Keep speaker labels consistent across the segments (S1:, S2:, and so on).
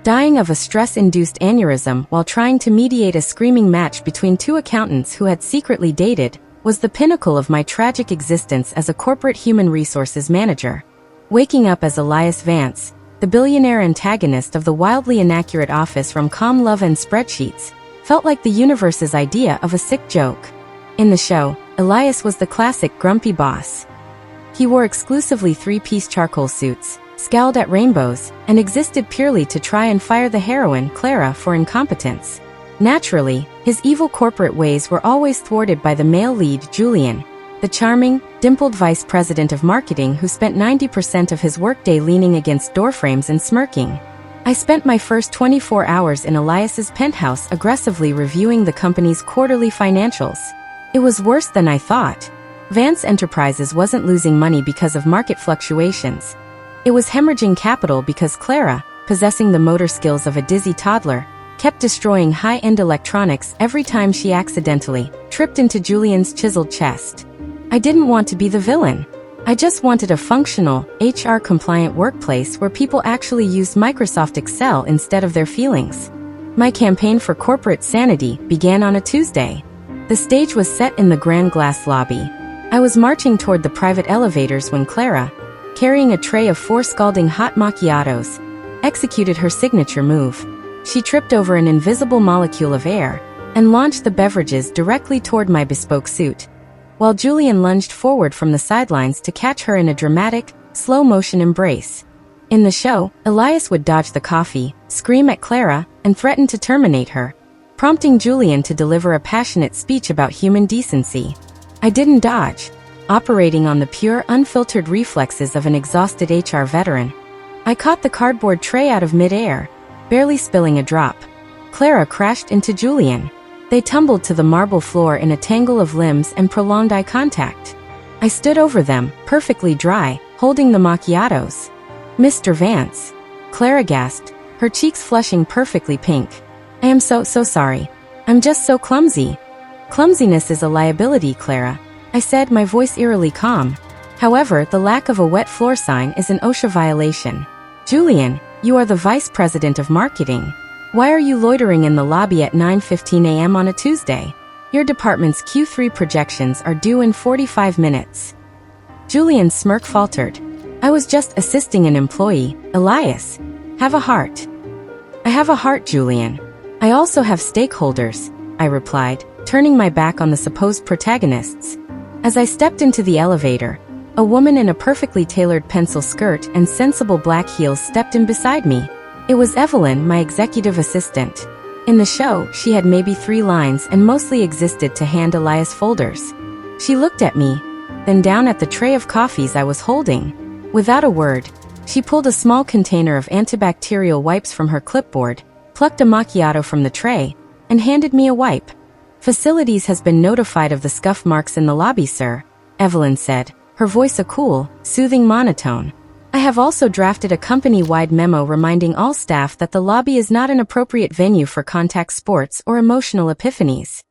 S1: Dying of a stress-induced aneurysm while trying to mediate a screaming match between two accountants who had secretly dated was the pinnacle of my tragic existence as a corporate human resources manager. Waking up as Elias Vance, the billionaire antagonist of the wildly inaccurate office rom-com Love and Spreadsheets, felt like the universe's idea of a sick joke. In the show, Elias was the classic grumpy boss. He wore exclusively three-piece charcoal suits, scowled at rainbows, and existed purely to try and fire the heroine, Clara, for incompetence. Naturally, his evil corporate ways were always thwarted by the male lead, Julian, the charming, dimpled vice president of marketing who spent 90% of his workday leaning against doorframes and smirking. I spent my first 24 hours in Elias's penthouse aggressively reviewing the company's quarterly financials. It was worse than I thought. Vance Enterprises wasn't losing money because of market fluctuations. It was hemorrhaging capital because Clara, possessing the motor skills of a dizzy toddler, kept destroying high-end electronics every time she accidentally tripped into Julian's chiseled chest. I didn't want to be the villain. I just wanted a functional, HR-compliant workplace where people actually used Microsoft Excel instead of their feelings. My campaign for corporate sanity began on a Tuesday. The stage was set in the grand glass lobby. I was marching toward the private elevators when Clara, carrying a tray of 4 scalding hot macchiatos, executed her signature move. She tripped over an invisible molecule of air and launched the beverages directly toward my bespoke suit, while Julian lunged forward from the sidelines to catch her in a dramatic, slow-motion embrace. In the show, Elias would dodge the coffee, scream at Clara, and threaten to terminate her, prompting Julian to deliver a passionate speech about human decency. I didn't dodge. Operating on the pure, unfiltered reflexes of an exhausted HR veteran, I caught the cardboard tray out of mid-air, barely spilling a drop. Clara crashed into Julian. They tumbled to the marble floor in a tangle of limbs and prolonged eye contact. I stood over them, perfectly dry, holding the macchiatos. "Mr. Vance," Clara gasped, her cheeks flushing perfectly pink. "I am so sorry. I'm just so clumsy." "Clumsiness is a liability, Clara," I said, my voice eerily calm. "However, the lack of a wet floor sign is an OSHA violation." "Julian, you are the vice president of marketing. Why are you loitering in the lobby at 9:15 a.m. on a Tuesday? Your department's Q3 projections are due in 45 minutes. Julian's smirk faltered. "I was just assisting an employee, Elias. Have a heart." "I have a heart, Julian. I also have stakeholders," I replied, turning my back on the supposed protagonists. As I stepped into the elevator, a woman in a perfectly tailored pencil skirt and sensible black heels stepped in beside me. It was Evelyn, my executive assistant. In the show, she had maybe 3 lines and mostly existed to hand Elias folders. She looked at me, then down at the tray of coffees I was holding. Without a word, she pulled a small container of antibacterial wipes from her clipboard, plucked a macchiato from the tray, and handed me a wipe. "Facilities has been notified of the scuff marks in the lobby, sir," Evelyn said, her voice a cool, soothing monotone. "I have also drafted a company-wide memo reminding all staff that the lobby is not an appropriate venue for contact sports or emotional epiphanies."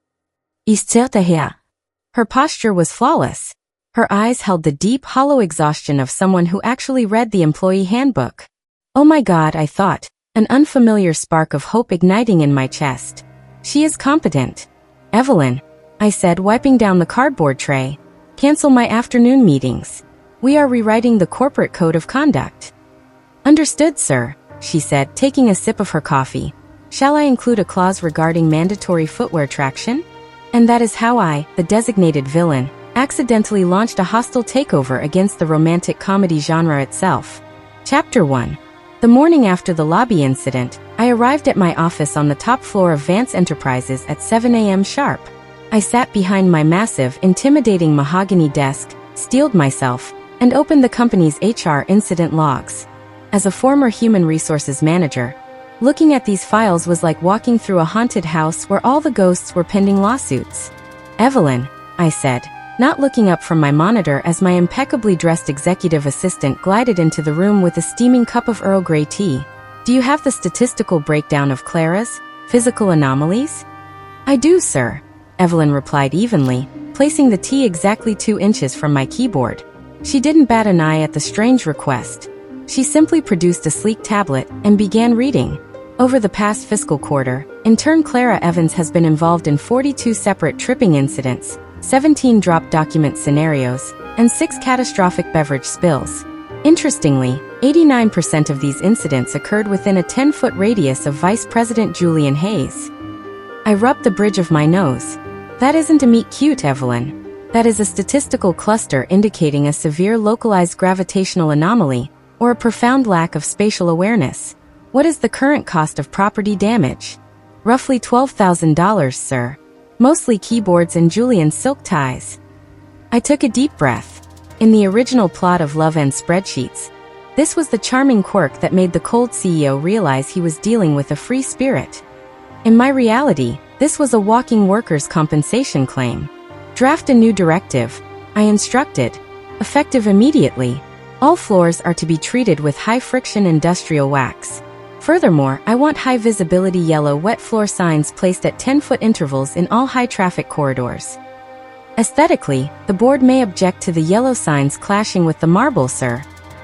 S1: Her posture was flawless. Her eyes held the deep, hollow exhaustion of someone who actually read the employee handbook. Oh my God, I thought, an unfamiliar spark of hope igniting in my chest. She is competent. "Evelyn," I said, wiping down the cardboard tray, "cancel my afternoon meetings. We are rewriting the corporate code of conduct." "Understood, sir," she said, taking a sip of her coffee. "Shall I include a clause regarding mandatory footwear traction?" And that is how I, the designated villain, accidentally launched a hostile takeover against the romantic comedy genre itself. Chapter 1. The morning after the lobby incident, I arrived at my office on the top floor of Vance Enterprises at 7 a.m. sharp. I sat behind my massive, intimidating mahogany desk, steeled myself, and opened the company's HR incident logs. As a former human resources manager, looking at these files was like walking through a haunted house where all the ghosts were pending lawsuits. "Evelyn," I said, not looking up from my monitor as my impeccably dressed executive assistant glided into the room with a steaming cup of Earl Grey tea. "Do you have the statistical breakdown of Clara's physical anomalies?" "I do, sir," Evelyn replied evenly, placing the tea exactly 2 inches from my keyboard. She didn't bat an eye at the strange request. She simply produced a sleek tablet and began reading. Over the past fiscal quarter, in turn Clara Evans has been involved in 42 separate tripping incidents, 17 drop document scenarios, and 6 catastrophic beverage spills. Interestingly, 89% of these incidents occurred within a 10-foot radius of Vice President Julian Hayes. I rubbed the bridge of my nose. That isn't a meet cute, Evelyn. That is a statistical cluster indicating a severe localized gravitational anomaly, or a profound lack of spatial awareness. What is the current cost of property damage? Roughly $12,000, sir. Mostly keyboards and Julian's silk ties. I took a deep breath. In the original plot of Love and Spreadsheets, this was the charming quirk that made the cold CEO realize he was dealing with a free spirit. In my reality, this was a walking workers' compensation claim. Draft a new directive, I instructed. Effective immediately. All floors are to be treated with high-friction industrial wax. Furthermore, I want high-visibility yellow wet floor signs placed at 10-foot intervals in all high-traffic corridors. Aesthetically, the board may object to the yellow signs clashing with the marble, sir,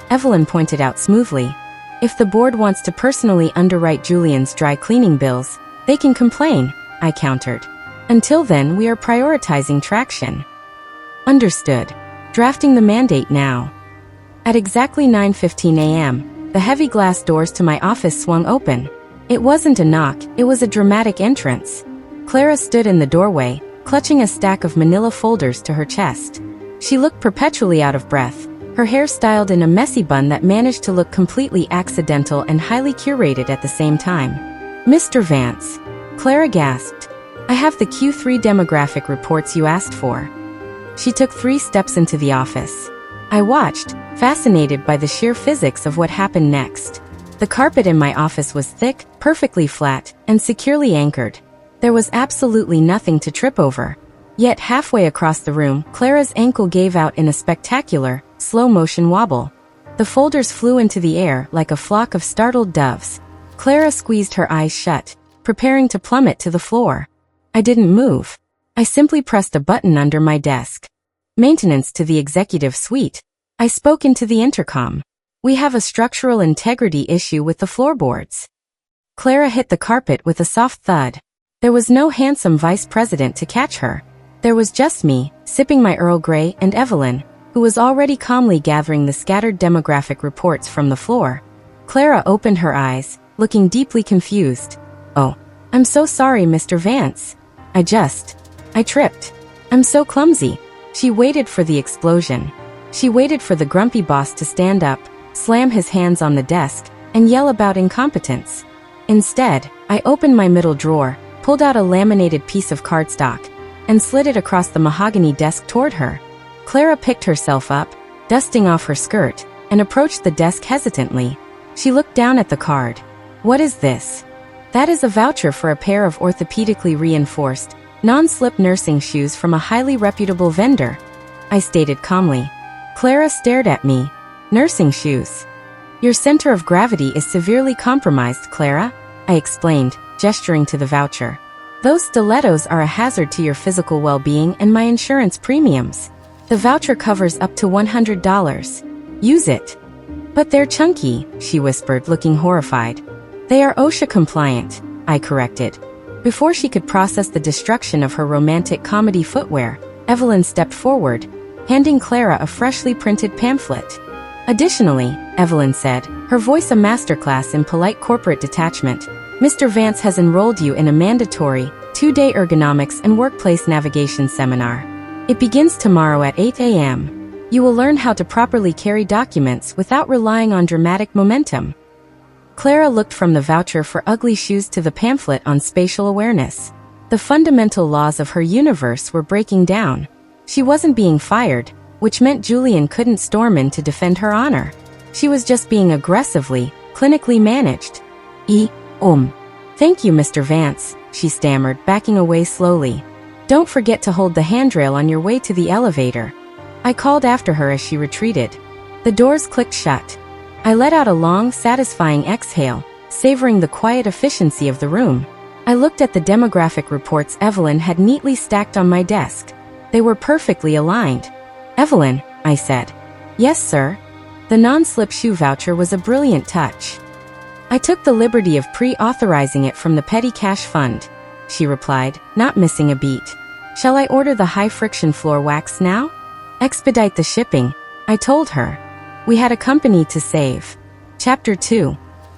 S1: Evelyn pointed out smoothly. If the board wants to personally underwrite Julian's dry cleaning bills, they can complain, I countered. Until then, we are prioritizing traction. Understood. Drafting the mandate now. At exactly 9:15 a.m., the heavy glass doors to my office swung open. It wasn't a knock, it was a dramatic entrance. Clara stood in the doorway, clutching a stack of manila folders to her chest. She looked perpetually out of breath, her hair styled in a messy bun that managed to look completely accidental and highly curated at the same time. Mr. Vance. Clara gasped. I have the Q3 demographic reports you asked for. She took 3 steps into the office. I watched, fascinated by the sheer physics of what happened next. The carpet in my office was thick, perfectly flat, and securely anchored. There was absolutely nothing to trip over. Yet halfway across the room, Clara's ankle gave out in a spectacular, slow-motion wobble. The folders flew into the air like a flock of startled doves. Clara squeezed her eyes shut, preparing to plummet to the floor. I didn't move. I simply pressed a button under my desk. Maintenance to the executive suite. I spoke into the intercom. We have a structural integrity issue with the floorboards. Clara hit the carpet with a soft thud. There was no handsome vice president to catch her. There was just me, sipping my Earl Grey, and Evelyn, who was already calmly gathering the scattered demographic reports from the floor. Clara opened her eyes, looking deeply confused. Oh, I'm so sorry, Mr. Vance. I tripped. I'm so clumsy. She waited for the explosion. She waited for the grumpy boss to stand up, slam his hands on the desk, and yell about incompetence. Instead, I opened my middle drawer, pulled out a laminated piece of cardstock, and slid it across the mahogany desk toward her. Clara picked herself up, dusting off her skirt, and approached the desk hesitantly. She looked down at the card. What is this? That is a voucher for a pair of orthopedically reinforced, non-slip nursing shoes from a highly reputable vendor, I stated calmly. Clara stared at me. Nursing shoes. Your center of gravity is severely compromised, Clara, I explained, gesturing to the voucher. Those stilettos are a hazard to your physical well-being and my insurance premiums. The voucher covers up to $100. Use it. But they're chunky, she whispered, looking horrified. They are OSHA compliant, I corrected. Before she could process the destruction of her romantic comedy footwear, Evelyn stepped forward, handing Clara a freshly printed pamphlet. Additionally, Evelyn said, her voice a masterclass in polite corporate detachment, Mr. Vance has enrolled you in a mandatory, 2-day ergonomics and workplace navigation seminar. It begins tomorrow at 8 a.m. You will learn how to properly carry documents without relying on dramatic momentum. Clara looked from the voucher for ugly shoes to the pamphlet on spatial awareness. The fundamental laws of her universe were breaking down. She wasn't being fired, which meant Julian couldn't storm in to defend her honor. She was just being aggressively, clinically managed. Thank you, Mr. Vance, she stammered, backing away slowly. Don't forget to hold the handrail on your way to the elevator. I called after her as she retreated. The doors clicked shut. I let out a long, satisfying exhale, savoring the quiet efficiency of the room. I looked at the demographic reports Evelyn had neatly stacked on my desk. They were perfectly aligned. Evelyn, I said. Yes, sir. The non-slip shoe voucher was a brilliant touch. I took the liberty of pre-authorizing it from the petty cash fund, she replied, not missing a beat. Shall I order the high-friction floor wax now? Expedite the shipping, I told her. We had a company to save. Chapter 2.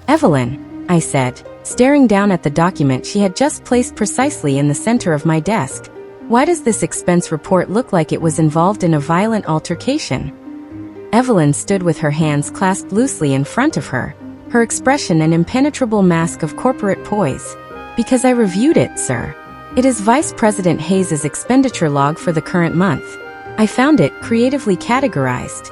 S1: Evelyn, I said, staring down at the document she had just placed precisely in the center of my desk. Why does this expense report look like it was involved in a violent altercation? Evelyn stood with her hands clasped loosely in front of her, her expression an impenetrable mask of corporate poise. Because I reviewed it, sir. It is Vice President Hayes's expenditure log for the current month. I found it creatively categorized.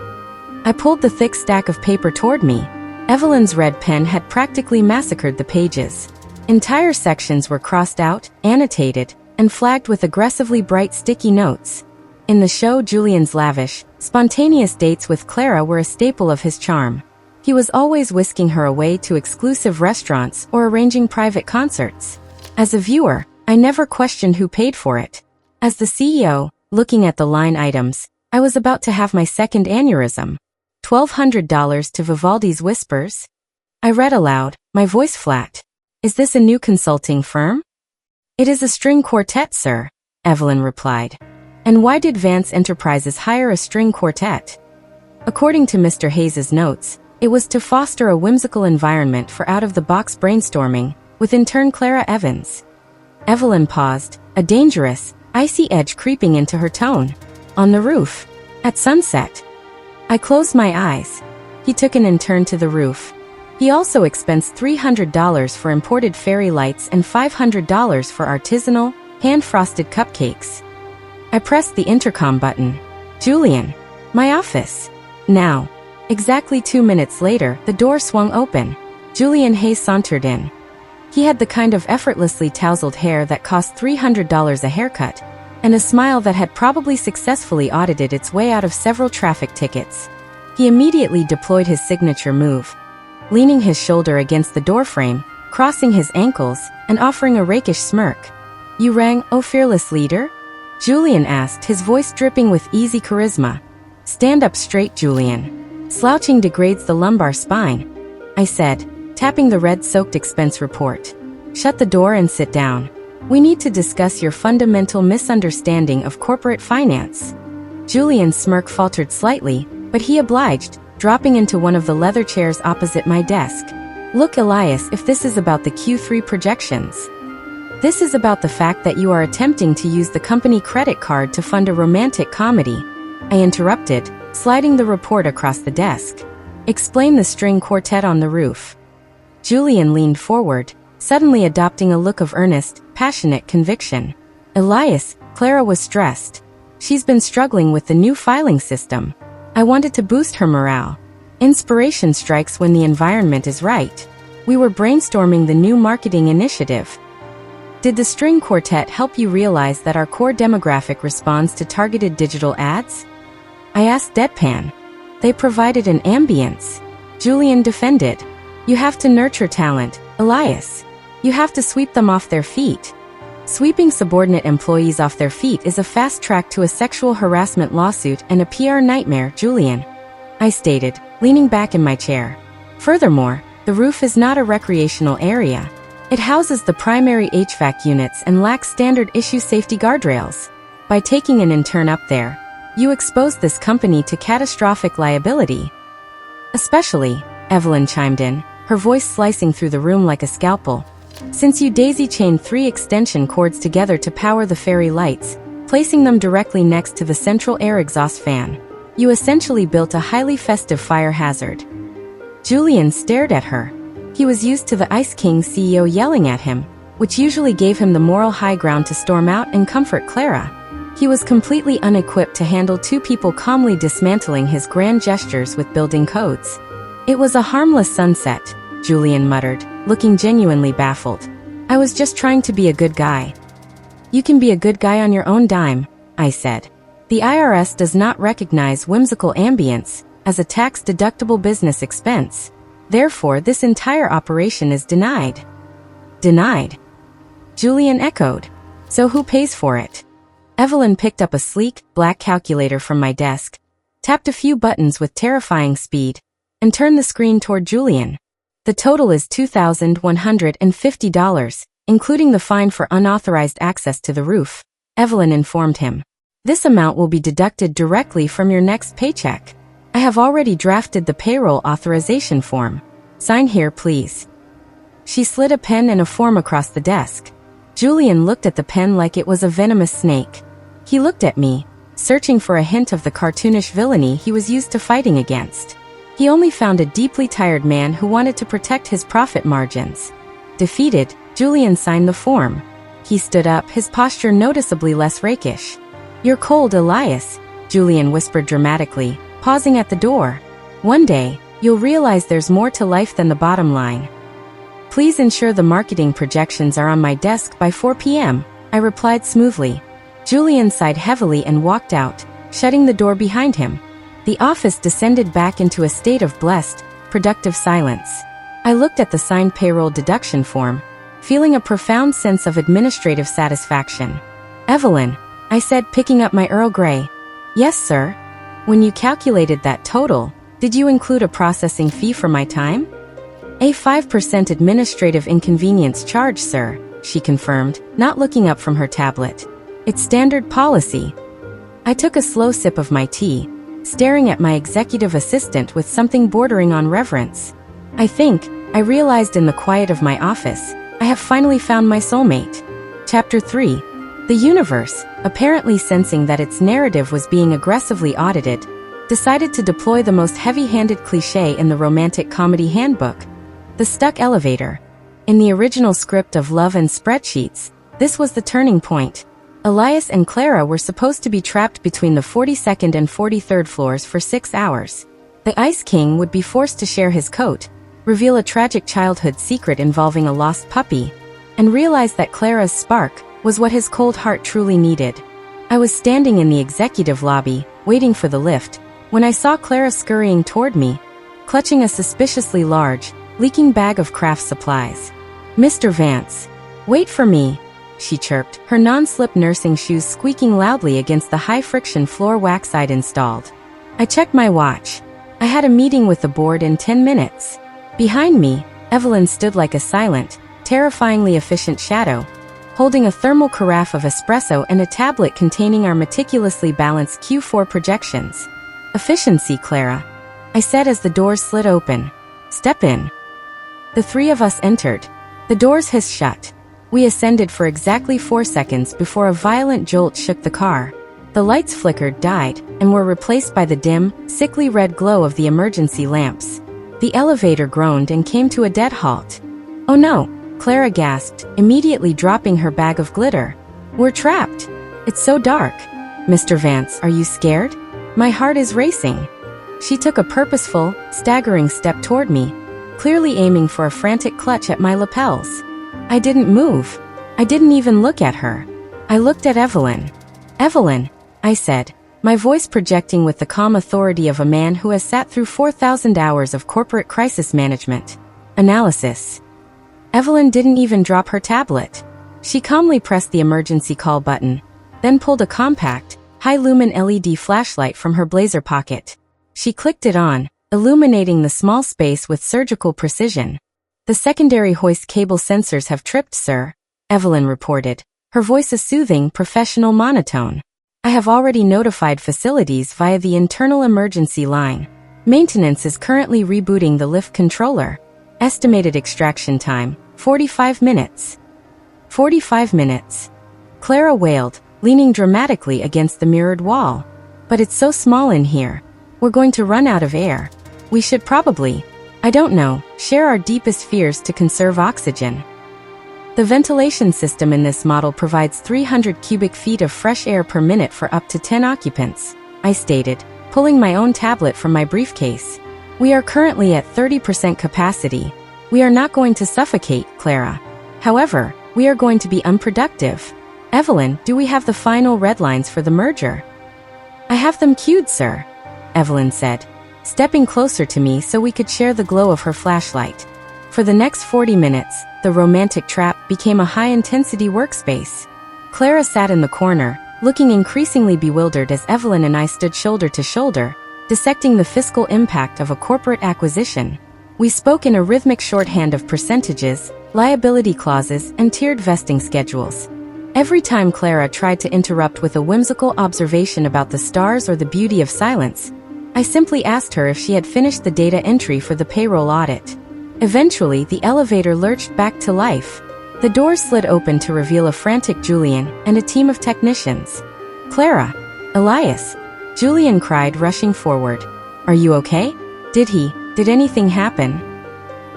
S1: I pulled the thick stack of paper toward me. Evelyn's red pen had practically massacred the pages. Entire sections were crossed out, annotated, and flagged with aggressively bright sticky notes. In the show, Julian's lavish, spontaneous dates with Clara were a staple of his charm. He was always whisking her away to exclusive restaurants or arranging private concerts. As a viewer, I never questioned who paid for it. As the CEO, looking at the line items, I was about to have my second aneurysm. $1,200 to Vivaldi's Whispers? I read aloud, my voice flat. Is this a new consulting firm? It is a string quartet, sir, Evelyn replied. And why did Vance Enterprises hire a string quartet? According to Mr. Hayes's notes, it was to foster a whimsical environment for out-of-the-box brainstorming, with intern Clara Evans. Evelyn paused, a dangerous, icy edge creeping into her tone. On the roof. At sunset. I closed my eyes. He took an intern to the roof. He also expensed $300 for imported fairy lights and $500 for artisanal, hand-frosted cupcakes. I pressed the intercom button. Julian. My office. Now. Exactly 2 minutes later, the door swung open. Julian Hayes sauntered in. He had the kind of effortlessly tousled hair that cost $300 a haircut, and a smile that had probably successfully audited its way out of several traffic tickets. He immediately deployed his signature move, leaning his shoulder against the doorframe, crossing his ankles, and offering a rakish smirk. You rang, oh fearless leader? Julian asked, his voice dripping with easy charisma. Stand up straight, Julian. Slouching degrades the lumbar spine, I said, tapping the red-soaked expense report. Shut the door and sit down. We need to discuss your fundamental misunderstanding of corporate finance. Julian's smirk faltered slightly, but he obliged, dropping into one of the leather chairs opposite my desk. Look, Elias, if this is about the Q3 projections. This is about the fact that you are attempting to use the company credit card to fund a romantic comedy. I interrupted, sliding the report across the desk. Explain the string quartet on the roof. Julian leaned forward, suddenly adopting a look of earnest, passionate conviction. Elias, Clara was stressed. She's been struggling with the new filing system. I wanted to boost her morale. Inspiration strikes when the environment is right. We were brainstorming the new marketing initiative. Did the string quartet help you realize that our core demographic responds to targeted digital ads? I asked deadpan. They provided an ambience. Julian defended. You have to nurture talent, Elias. You have to sweep them off their feet. Sweeping subordinate employees off their feet is a fast track to a sexual harassment lawsuit and a PR nightmare, Julian. I stated, leaning back in my chair. Furthermore, the roof is not a recreational area. It houses the primary HVAC units and lacks standard issue safety guardrails. By taking an intern up there, you expose this company to catastrophic liability. Especially, Evelyn chimed in, her voice slicing through the room like a scalpel. Since you daisy-chained 3 extension cords together to power the fairy lights, placing them directly next to the central air exhaust fan, you essentially built a highly festive fire hazard. Julian stared at her. He was used to the Ice King CEO yelling at him, which usually gave him the moral high ground to storm out and comfort Clara. He was completely unequipped to handle 2 people calmly dismantling his grand gestures with building codes. It was a harmless sunset, Julian muttered, looking genuinely baffled. I was just trying to be a good guy. You can be a good guy on your own dime, I said. The IRS does not recognize whimsical ambience as a tax-deductible business expense. Therefore, this entire operation is denied. Denied? Julian echoed. So who pays for it? Evelyn picked up a sleek, black calculator from my desk, tapped a few buttons with terrifying speed, and turned the screen toward Julian. The total is $2,150, including the fine for unauthorized access to the roof, Evelyn informed him. This amount will be deducted directly from your next paycheck. I have already drafted the payroll authorization form. Sign here, please. She slid a pen and a form across the desk. Julian looked at the pen like it was a venomous snake. He looked at me, searching for a hint of the cartoonish villainy he was used to fighting against. He only found a deeply tired man who wanted to protect his profit margins. Defeated, Julian signed the form. He stood up, his posture noticeably less rakish. "You're cold, Elias," Julian whispered dramatically, pausing at the door. "One day, you'll realize there's more to life than the bottom line." "Please ensure the marketing projections are on my desk by 4 p.m., I replied smoothly. Julian sighed heavily and walked out, shutting the door behind him. The office descended back into a state of blessed, productive silence. I looked at the signed payroll deduction form, feeling a profound sense of administrative satisfaction. "Evelyn," I said, picking up my Earl Grey. "Yes, sir. When you calculated that total, did you include a processing fee for my time?" "A 5% administrative inconvenience charge, sir," she confirmed, not looking up from her tablet. "It's standard policy." I took a slow sip of my tea, staring at my executive assistant with something bordering on reverence. I realized in the quiet of my office, I have finally found my soulmate. Chapter 3. The universe, apparently sensing that its narrative was being aggressively audited, decided to deploy the most heavy-handed cliché in the romantic comedy handbook: the stuck elevator. In the original script of Love and Spreadsheets, this was the turning point. Elias and Clara were supposed to be trapped between the 42nd and 43rd floors for 6 hours. The Ice King would be forced to share his coat, reveal a tragic childhood secret involving a lost puppy, and realize that Clara's spark was what his cold heart truly needed. I was standing in the executive lobby, waiting for the lift, when I saw Clara scurrying toward me, clutching a suspiciously large, leaking bag of craft supplies. "Mr. Vance, wait for me," she chirped, her non-slip nursing shoes squeaking loudly against the high-friction floor wax I'd installed. I checked my watch. I had a meeting with the board in 10 minutes. Behind me, Evelyn stood like a silent, terrifyingly efficient shadow, holding a thermal carafe of espresso and a tablet containing our meticulously balanced Q4 projections. "Efficiency, Clara," I said as the doors slid open. "Step in." The three of us entered. The doors hissed shut. We ascended for exactly 4 seconds before a violent jolt shook the car. The lights flickered, died, and were replaced by the dim, sickly red glow of the emergency lamps. The elevator groaned and came to a dead halt. "Oh no," Clara gasped, immediately dropping her bag of glitter. "We're trapped. It's so dark. Mr. Vance, are you scared? My heart is racing." She took a purposeful, staggering step toward me, clearly aiming for a frantic clutch at my lapels. I didn't move. I didn't even look at her. I looked at Evelyn. "Evelyn," I said, my voice projecting with the calm authority of a man who has sat through 4,000 hours of corporate crisis management analysis. Evelyn didn't even drop her tablet. She calmly pressed the emergency call button, then pulled a compact, high-lumen LED flashlight from her blazer pocket. She clicked it on, illuminating the small space with surgical precision. "The secondary hoist cable sensors have tripped, sir," Evelyn reported, her voice a soothing, professional monotone. "I have already notified facilities via the internal emergency line. Maintenance is currently rebooting the lift controller. Estimated extraction time, 45 minutes. 45 minutes. Clara wailed, leaning dramatically against the mirrored wall. "But it's so small in here. We're going to run out of air. We should probably, I don't know, share our deepest fears to conserve oxygen." The ventilation system in this model provides 300 cubic feet of fresh air per minute for up to 10 occupants, I stated, pulling my own tablet from my briefcase. "We are currently at 30% capacity. We are not going to suffocate, Clara. However, we are going to be unproductive. Evelyn, do we have the final red lines for the merger?" "I have them queued, sir," Evelyn said, stepping closer to me so we could share the glow of her flashlight. For the next 40 minutes, the romantic trap became a high-intensity workspace. Clara sat in the corner, looking increasingly bewildered as Evelyn and I stood shoulder to shoulder, dissecting the fiscal impact of a corporate acquisition. We spoke in a rhythmic shorthand of percentages, liability clauses, and tiered vesting schedules. Every time Clara tried to interrupt with a whimsical observation about the stars or the beauty of silence, I simply asked her if she had finished the data entry for the payroll audit. Eventually, the elevator lurched back to life. The doors slid open to reveal a frantic Julian and a team of technicians. "Clara! Elias!" Julian cried, rushing forward. "Are you okay? Did anything happen?"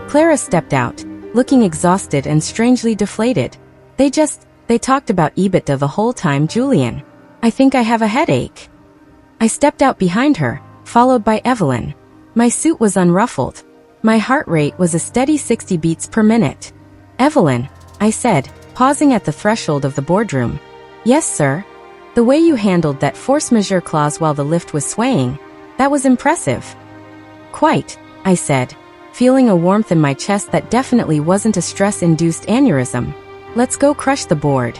S1: Clara stepped out, looking exhausted and strangely deflated. They talked about EBITDA the whole time, Julian. I think I have a headache." I stepped out behind her, followed by Evelyn. My suit was unruffled. My heart rate was a steady 60 beats per minute. "Evelyn," I said, pausing at the threshold of the boardroom. "Yes, sir." "The way you handled that force majeure clause while the lift was swaying, that was impressive." "Quite," I said, feeling a warmth in my chest that definitely wasn't a stress-induced aneurysm. "Let's go crush the board."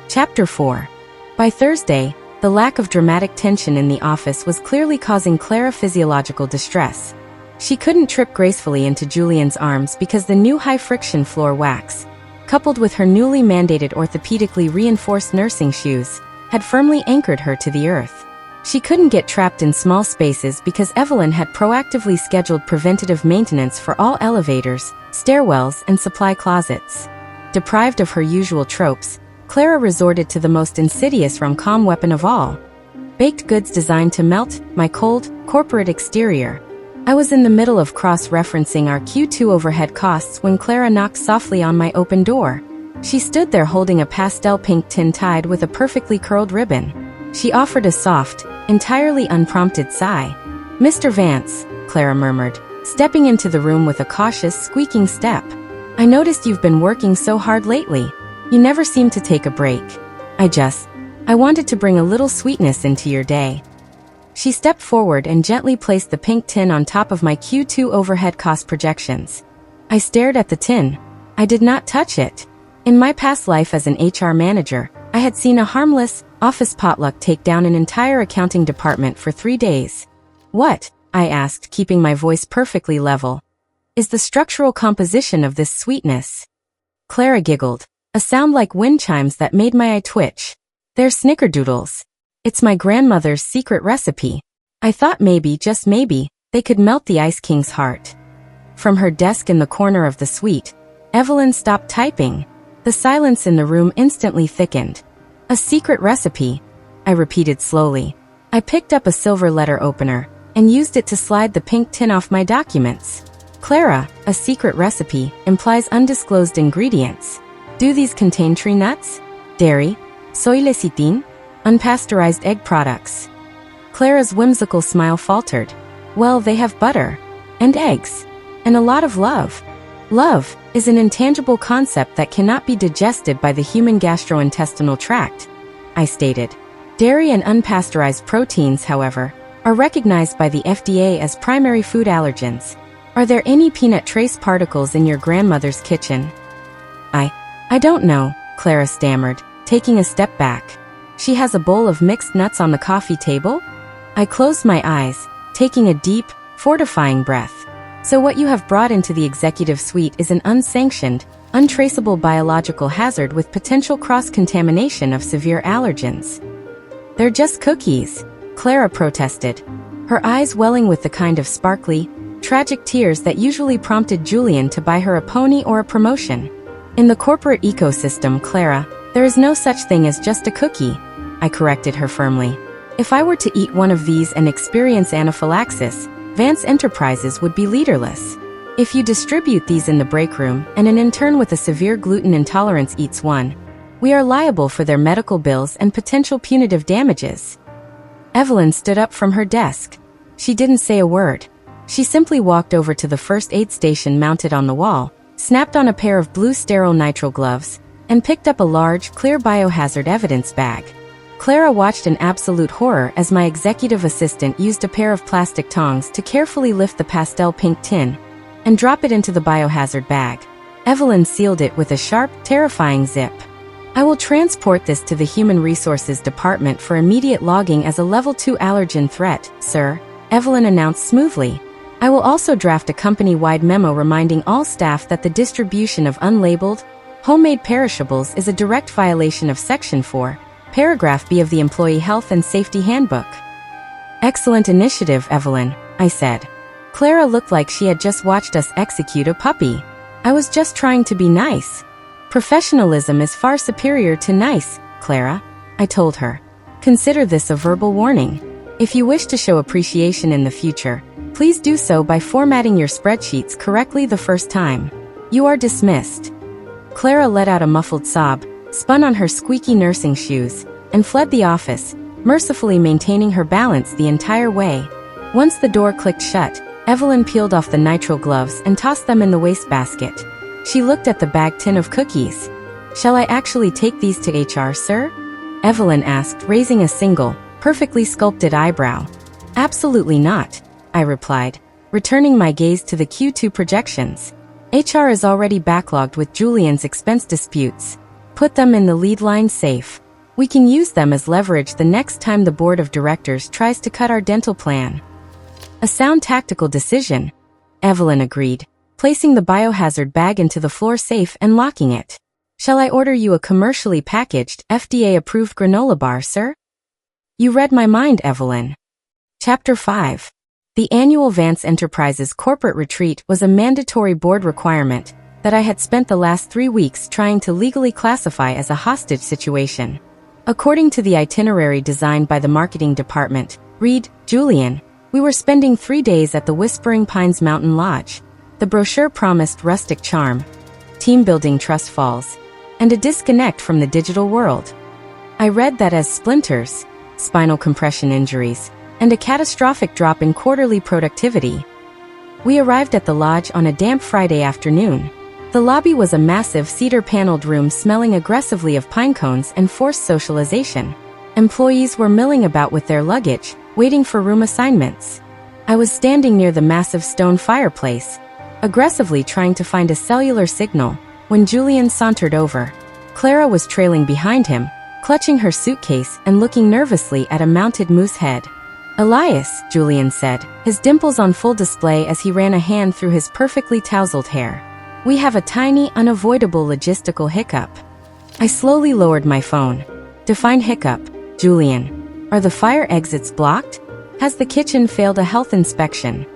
S1: Chapter 4. By Thursday, the lack of dramatic tension in the office was clearly causing Clara physiological distress. She couldn't trip gracefully into Julian's arms because the new high-friction floor wax, coupled with her newly mandated orthopedically reinforced nursing shoes, had firmly anchored her to the earth. She couldn't get trapped in small spaces because Evelyn had proactively scheduled preventative maintenance for all elevators, stairwells, and supply closets. Deprived of her usual tropes, Clara resorted to the most insidious rom-com weapon of all: baked goods designed to melt my cold, corporate exterior. I was in the middle of cross-referencing our Q2 overhead costs when Clara knocked softly on my open door. She stood there holding a pastel pink tin tied with a perfectly curled ribbon. She offered a soft, entirely unprompted sigh. "Mr. Vance," Clara murmured, stepping into the room with a cautious, squeaking step. "I noticed you've been working so hard lately. You never seem to take a break. I wanted to bring a little sweetness into your day." She stepped forward and gently placed the pink tin on top of my Q2 overhead cost projections. I stared at the tin. I did not touch it. In my past life as an HR manager, I had seen a harmless, office potluck take down an entire accounting department for 3 days. "What?" I asked, keeping my voice perfectly level. "Is the structural composition of this sweetness?" Clara giggled, a sound like wind chimes that made my eye twitch. "They're snickerdoodles. It's my grandmother's secret recipe. I thought maybe, just maybe, they could melt the Ice King's heart." From her desk in the corner of the suite, Evelyn stopped typing. The silence in the room instantly thickened. "A secret recipe," I repeated slowly. I picked up a silver letter opener and used it to slide the pink tin off my documents. "Clara, a secret recipe implies undisclosed ingredients. Do these contain tree nuts, dairy, soy lecithin, unpasteurized egg products?" Clara's whimsical smile faltered. "Well, they have butter, and eggs, and a lot of love." "Love is an intangible concept that cannot be digested by the human gastrointestinal tract," I stated. "Dairy and unpasteurized proteins, however, are recognized by the FDA as primary food allergens. Are there any peanut trace particles in your grandmother's kitchen?" I don't know," Clara stammered, taking a step back. "She has a bowl of mixed nuts on the coffee table?" I closed my eyes, taking a deep, fortifying breath. "So what you have brought into the executive suite is an unsanctioned, untraceable biological hazard with potential cross-contamination of severe allergens." "They're just cookies," Clara protested, her eyes welling with the kind of sparkly, tragic tears that usually prompted Julian to buy her a pony or a promotion. "In the corporate ecosystem, Clara, there is no such thing as just a cookie," I corrected her firmly. "If I were to eat one of these and experience anaphylaxis, Vance Enterprises would be leaderless. If you distribute these in the break room and an intern with a severe gluten intolerance eats one, we are liable for their medical bills and potential punitive damages." Evelyn stood up from her desk. She didn't say a word. She simply walked over to the first aid station mounted on the wall, snapped on a pair of blue sterile nitrile gloves, and picked up a large, clear biohazard evidence bag. Clara watched in absolute horror as my executive assistant used a pair of plastic tongs to carefully lift the pastel pink tin and drop it into the biohazard bag. Evelyn sealed it with a sharp, terrifying zip. "I will transport this to the Human Resources Department for immediate logging as a Level 2 allergen threat, sir," Evelyn announced smoothly. I will also draft a company-wide memo reminding all staff that the distribution of unlabeled, homemade perishables is a direct violation of Section 4, Paragraph B of the Employee Health and Safety Handbook. Excellent initiative, Evelyn, I said. Clara looked like she had just watched us execute a puppy. I was just trying to be nice. Professionalism is far superior to nice, Clara, I told her. Consider this a verbal warning. If you wish to show appreciation in the future, please do so by formatting your spreadsheets correctly the first time. You are dismissed. Clara let out a muffled sob, spun on her squeaky nursing shoes, and fled the office, mercifully maintaining her balance the entire way. Once the door clicked shut, Evelyn peeled off the nitrile gloves and tossed them in the wastebasket. She looked at the bag tin of cookies. Shall I actually take these to HR, sir? Evelyn asked, raising a single, perfectly sculpted eyebrow. Absolutely not, I replied, returning my gaze to the Q2 projections. HR is already backlogged with Julian's expense disputes. Put them in the lead line safe. We can use them as leverage the next time the board of directors tries to cut our dental plan. A sound tactical decision, Evelyn agreed, placing the biohazard bag into the floor safe and locking it. Shall I order you a commercially packaged, FDA-approved granola bar, sir? You read my mind, Evelyn. Chapter 5. The annual Vance Enterprises corporate retreat was a mandatory board requirement that I had spent the last 3 weeks trying to legally classify as a hostage situation. According to the itinerary designed by the marketing department, Reed, Julian, we were spending 3 days at the Whispering Pines Mountain Lodge. The brochure promised rustic charm, team-building trust falls, and a disconnect from the digital world. I read that as splinters, spinal compression injuries, and a catastrophic drop in quarterly productivity. We arrived at the lodge on a damp Friday afternoon. The lobby was a massive cedar-paneled room smelling aggressively of pine cones and forced socialization. Employees were milling about with their luggage, waiting for room assignments. I was standing near the massive stone fireplace, aggressively trying to find a cellular signal, when Julian sauntered over. Clara was trailing behind him, clutching her suitcase and looking nervously at a mounted moose head. Elias, Julian said, his dimples on full display as he ran a hand through his perfectly tousled hair. We have a tiny, unavoidable logistical hiccup. I slowly lowered my phone. Define hiccup, Julian. Are the fire exits blocked? Has the kitchen failed a health inspection?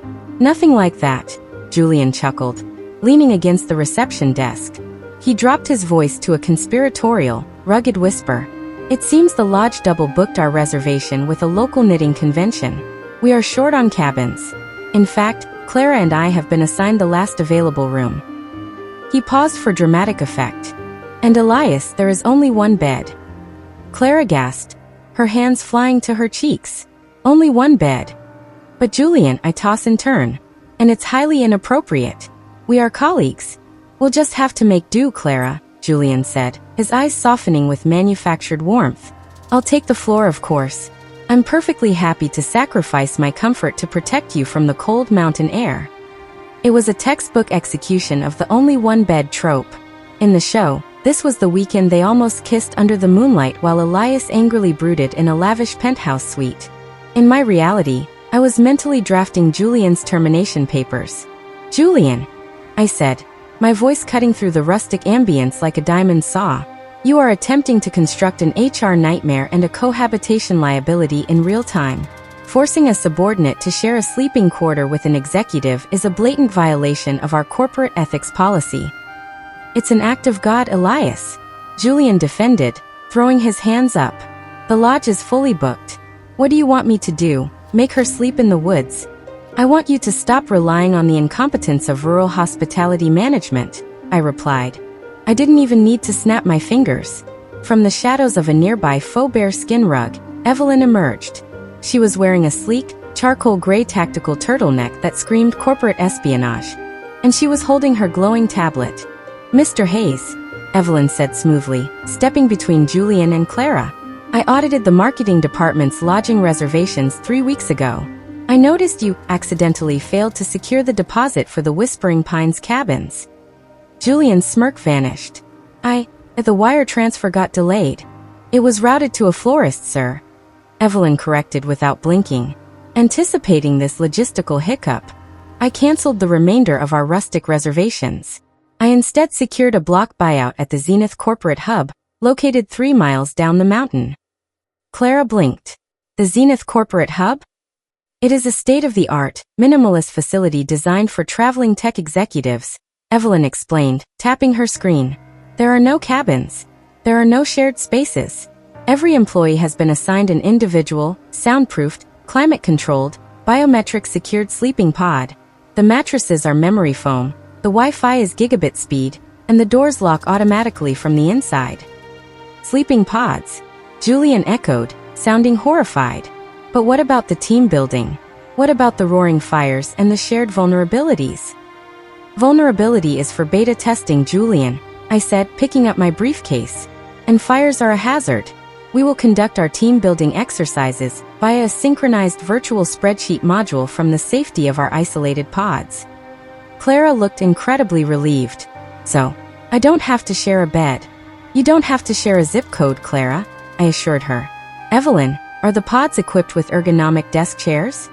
S1: Nothing like that, Julian chuckled, leaning against the reception desk. He dropped his voice to a conspiratorial, rugged whisper. It seems the lodge double-booked our reservation with a local knitting convention. We are short on cabins. In fact, Clara and I have been assigned the last available room. He paused for dramatic effect. And Elias, there is only one bed. Clara gasped, her hands flying to her cheeks. Only one bed. But Julian, I toss and turn. And it's highly inappropriate. We are colleagues. We'll just have to make do, Clara, Julian said, his eyes softening with manufactured warmth. I'll take the floor, of course. I'm perfectly happy to sacrifice my comfort to protect you from the cold mountain air. It was a textbook execution of the only one bed trope. In the show, this was the weekend they almost kissed under the moonlight while Elias angrily brooded in a lavish penthouse suite. In my reality, I was mentally drafting Julian's termination papers. Julian, I said, my voice cutting through the rustic ambience like a diamond saw. You are attempting to construct an HR nightmare and a cohabitation liability in real time. Forcing a subordinate to share a sleeping quarter with an executive is a blatant violation of our corporate ethics policy. It's an act of God, Elias, Julian defended, throwing his hands up. The lodge is fully booked. What do you want me to do? Make her sleep in the woods? I want you to stop relying on the incompetence of rural hospitality management, I replied. I didn't even need to snap my fingers. From the shadows of a nearby faux bear skin rug, Evelyn emerged. She was wearing a sleek, charcoal gray tactical turtleneck that screamed corporate espionage. And she was holding her glowing tablet. Mr. Hayes, Evelyn said smoothly, stepping between Julian and Clara. I audited the marketing department's lodging reservations 3 weeks ago. I noticed you accidentally failed to secure the deposit for the Whispering Pines cabins. Julian's smirk vanished. The wire transfer got delayed. It was routed to a florist, sir, Evelyn corrected without blinking. Anticipating this logistical hiccup, I canceled the remainder of our rustic reservations. I instead secured a block buyout at the Zenith Corporate Hub, located 3 miles down the mountain. Clara blinked. The Zenith Corporate Hub? It is a state-of-the-art, minimalist facility designed for traveling tech executives, Evelyn explained, tapping her screen. There are no cabins. There are no shared spaces. Every employee has been assigned an individual, soundproofed, climate-controlled, biometric-secured sleeping pod. The mattresses are memory foam, the Wi-Fi is gigabit speed, and the doors lock automatically from the inside. Sleeping pods? Julian echoed, sounding horrified. But what about the team building? What about the roaring fires and the shared vulnerabilities? Vulnerability is for beta testing, Julian, I said, picking up my briefcase. And fires are a hazard. We will conduct our team-building exercises via a synchronized virtual spreadsheet module from the safety of our isolated pods. Clara looked incredibly relieved. So, I don't have to share a bed. You don't have to share a zip code, Clara, I assured her. Evelyn, are the pods equipped with ergonomic desk chairs?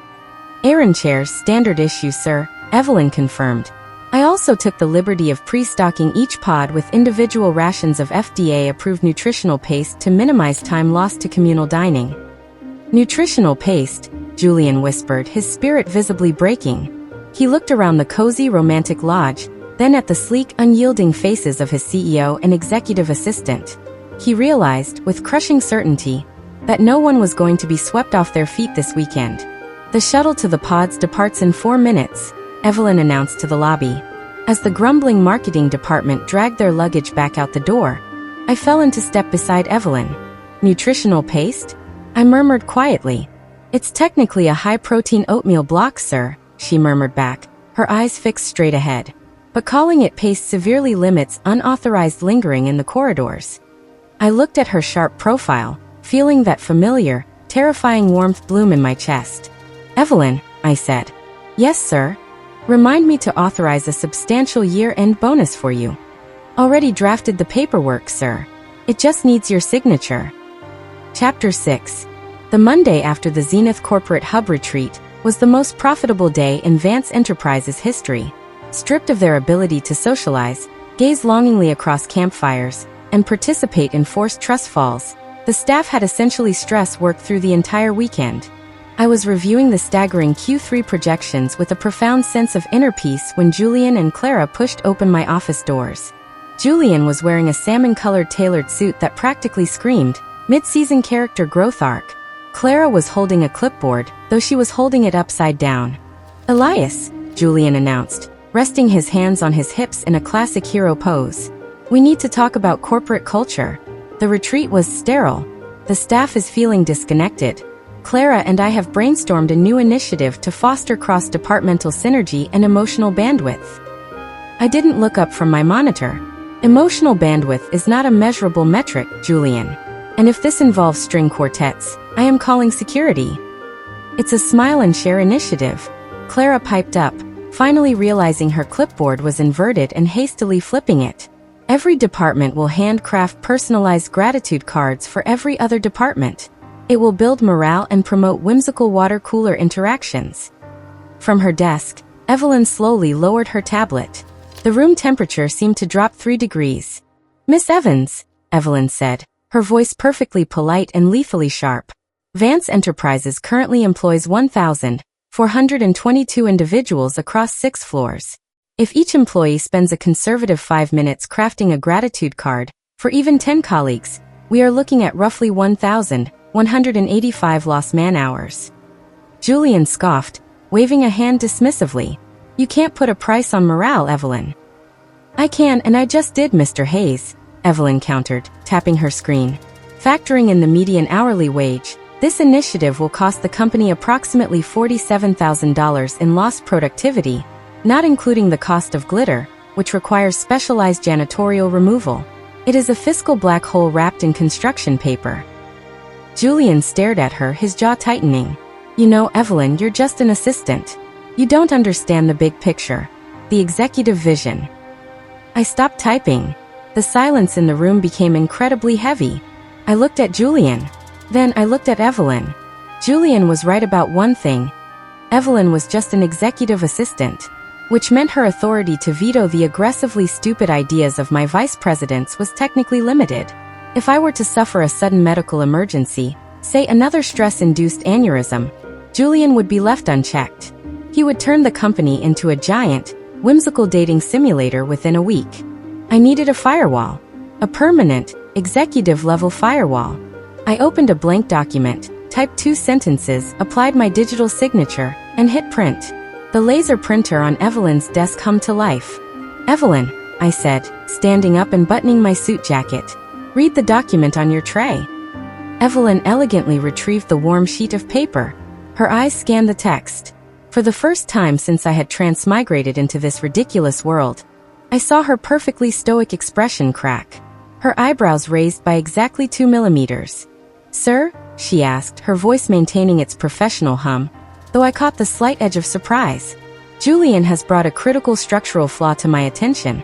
S1: Aeron chairs, standard issue, sir, Evelyn confirmed. I also took the liberty of pre-stocking each pod with individual rations of FDA-approved nutritional paste to minimize time lost to communal dining. Nutritional paste, Julian whispered, his spirit visibly breaking. He looked around the cozy, romantic lodge, then at the sleek, unyielding faces of his CEO and executive assistant. He realized, with crushing certainty, that no one was going to be swept off their feet this weekend. The shuttle to the pods departs in 4 minutes, Evelyn announced to the lobby. As the grumbling marketing department dragged their luggage back out the door, I fell into step beside Evelyn. Nutritional paste? I murmured quietly. It's technically a high-protein oatmeal block, sir, she murmured back, her eyes fixed straight ahead. But calling it paste severely limits unauthorized lingering in the corridors. I looked at her sharp profile, feeling that familiar, terrifying warmth bloom in my chest. Evelyn, I said. Yes, sir. Remind me to authorize a substantial year-end bonus for you. Already drafted the paperwork, sir. It just needs your signature. Chapter 6. The Monday after the Zenith Corporate Hub retreat was the most profitable day in Vance Enterprises' history. Stripped of their ability to socialize, gaze longingly across campfires, and participate in forced trust falls, the staff had essentially stress-worked through the entire weekend. I was reviewing the staggering Q3 projections with a profound sense of inner peace when Julian and Clara pushed open my office doors. Julian was wearing a salmon-colored tailored suit that practically screamed, mid-season character growth arc. Clara was holding a clipboard, though she was holding it upside down. Elias, Julian announced, resting his hands on his hips in a classic hero pose. We need to talk about corporate culture. The retreat was sterile. The staff is feeling disconnected. Clara and I have brainstormed a new initiative to foster cross-departmental synergy and emotional bandwidth. I didn't look up from my monitor. Emotional bandwidth is not a measurable metric, Julian. And if this involves string quartets, I am calling security. It's a smile and share initiative. Clara piped up, finally realizing her clipboard was inverted and hastily flipping it. Every department will handcraft personalized gratitude cards for every other department. It will build morale and promote whimsical water cooler interactions. From her desk, Evelyn slowly lowered her tablet. The room temperature seemed to drop 3 degrees. Miss Evans, Evelyn said, her voice perfectly polite and lethally sharp. Vance Enterprises currently employs 1,422 individuals across 6 floors. If each employee spends a conservative 5 minutes crafting a gratitude card, for even 10 colleagues, we are looking at roughly 1,185 lost man-hours. Julian scoffed, waving a hand dismissively. You can't put a price on morale, Evelyn. I can, and I just did, Mr. Hayes, Evelyn countered, tapping her screen. Factoring in the median hourly wage, this initiative will cost the company approximately $47,000 in lost productivity, not including the cost of glitter, which requires specialized janitorial removal. It is a fiscal black hole wrapped in construction paper. Julian stared at her, his jaw tightening. You know, Evelyn, you're just an assistant. You don't understand the big picture, the executive vision. I stopped typing. The silence in the room became incredibly heavy. I looked at Julian. Then I looked at Evelyn. Julian was right about one thing. Evelyn was just an executive assistant, which meant her authority to veto the aggressively stupid ideas of my vice presidents was technically limited. If I were to suffer a sudden medical emergency, say another stress-induced aneurysm, Julian would be left unchecked. He would turn the company into a giant, whimsical dating simulator within a week. I needed a firewall. A permanent, executive-level firewall. I opened a blank document, typed 2 sentences, applied my digital signature, and hit print. The laser printer on Evelyn's desk hummed to life. "Evelyn," I said, standing up and buttoning my suit jacket. "Read the document on your tray." Evelyn elegantly retrieved the warm sheet of paper. Her eyes scanned the text. For the first time since I had transmigrated into this ridiculous world, I saw her perfectly stoic expression crack. Her eyebrows raised by exactly 2 millimeters. "Sir?" she asked, her voice maintaining its professional hum, though I caught the slight edge of surprise. "Julian has brought a critical structural flaw to my attention,"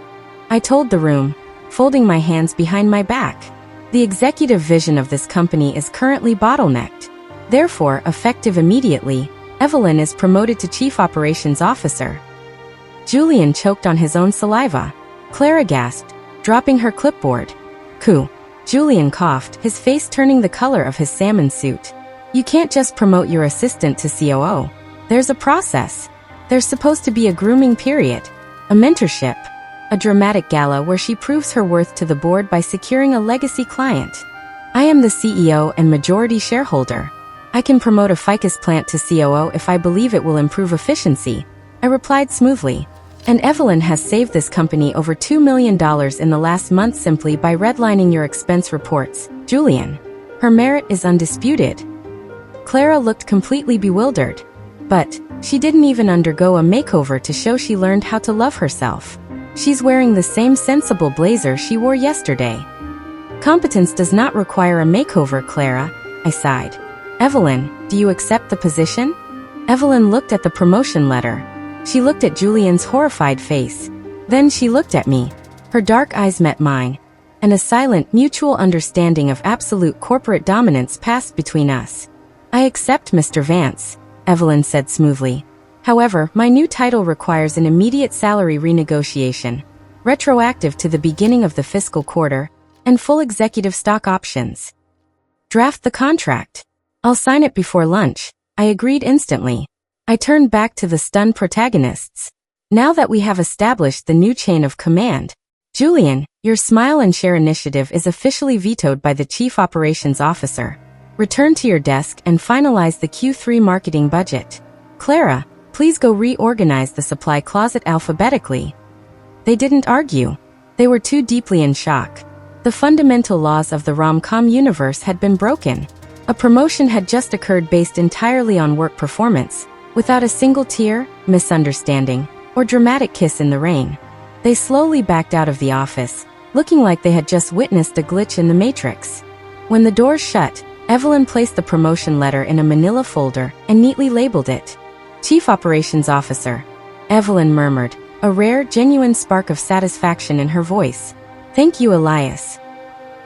S1: I told the room, folding my hands behind my back. "The executive vision of this company is currently bottlenecked. Therefore, effective immediately, Evelyn is promoted to Chief Operations Officer." Julian choked on his own saliva. Clara gasped, dropping her clipboard. "Coo." Julian coughed, his face turning the color of his salmon suit. "You can't just promote your assistant to COO. There's a process. There's supposed to be a grooming period, a mentorship, a dramatic gala where she proves her worth to the board by securing a legacy client. I am the CEO and majority shareholder. I can promote a ficus plant to COO if I believe it will improve efficiency," I replied smoothly. "And Evelyn has saved this company over $2 million in the last month simply by redlining your expense reports, Julian. Her merit is undisputed." Clara looked completely bewildered. But she didn't even undergo a makeover to show she learned how to love herself. She's wearing the same sensible blazer she wore yesterday. "Competence does not require a makeover, Clara," I sighed. "Evelyn, do you accept the position?" Evelyn looked at the promotion letter. She looked at Julian's horrified face. Then she looked at me. Her dark eyes met mine, and a silent, mutual understanding of absolute corporate dominance passed between us. "I accept, Mr. Vance," Evelyn said smoothly. "However, my new title requires an immediate salary renegotiation, retroactive to the beginning of the fiscal quarter, and full executive stock options." "Draft the contract. I'll sign it before lunch," I agreed instantly. I turned back to the stunned protagonists. "Now that we have established the new chain of command, Julian, your Smile and Share initiative is officially vetoed by the Chief Operations Officer. Return to your desk and finalize the Q3 marketing budget. Clara, please go reorganize the supply closet alphabetically." They didn't argue. They were too deeply in shock. The fundamental laws of the rom-com universe had been broken. A promotion had just occurred based entirely on work performance, without a single tear, misunderstanding, or dramatic kiss in the rain. They slowly backed out of the office, looking like they had just witnessed a glitch in the matrix. When the doors shut, Evelyn placed the promotion letter in a manila folder and neatly labeled it Chief Operations Officer. Evelyn murmured, a rare, genuine spark of satisfaction in her voice. "Thank you, Elias."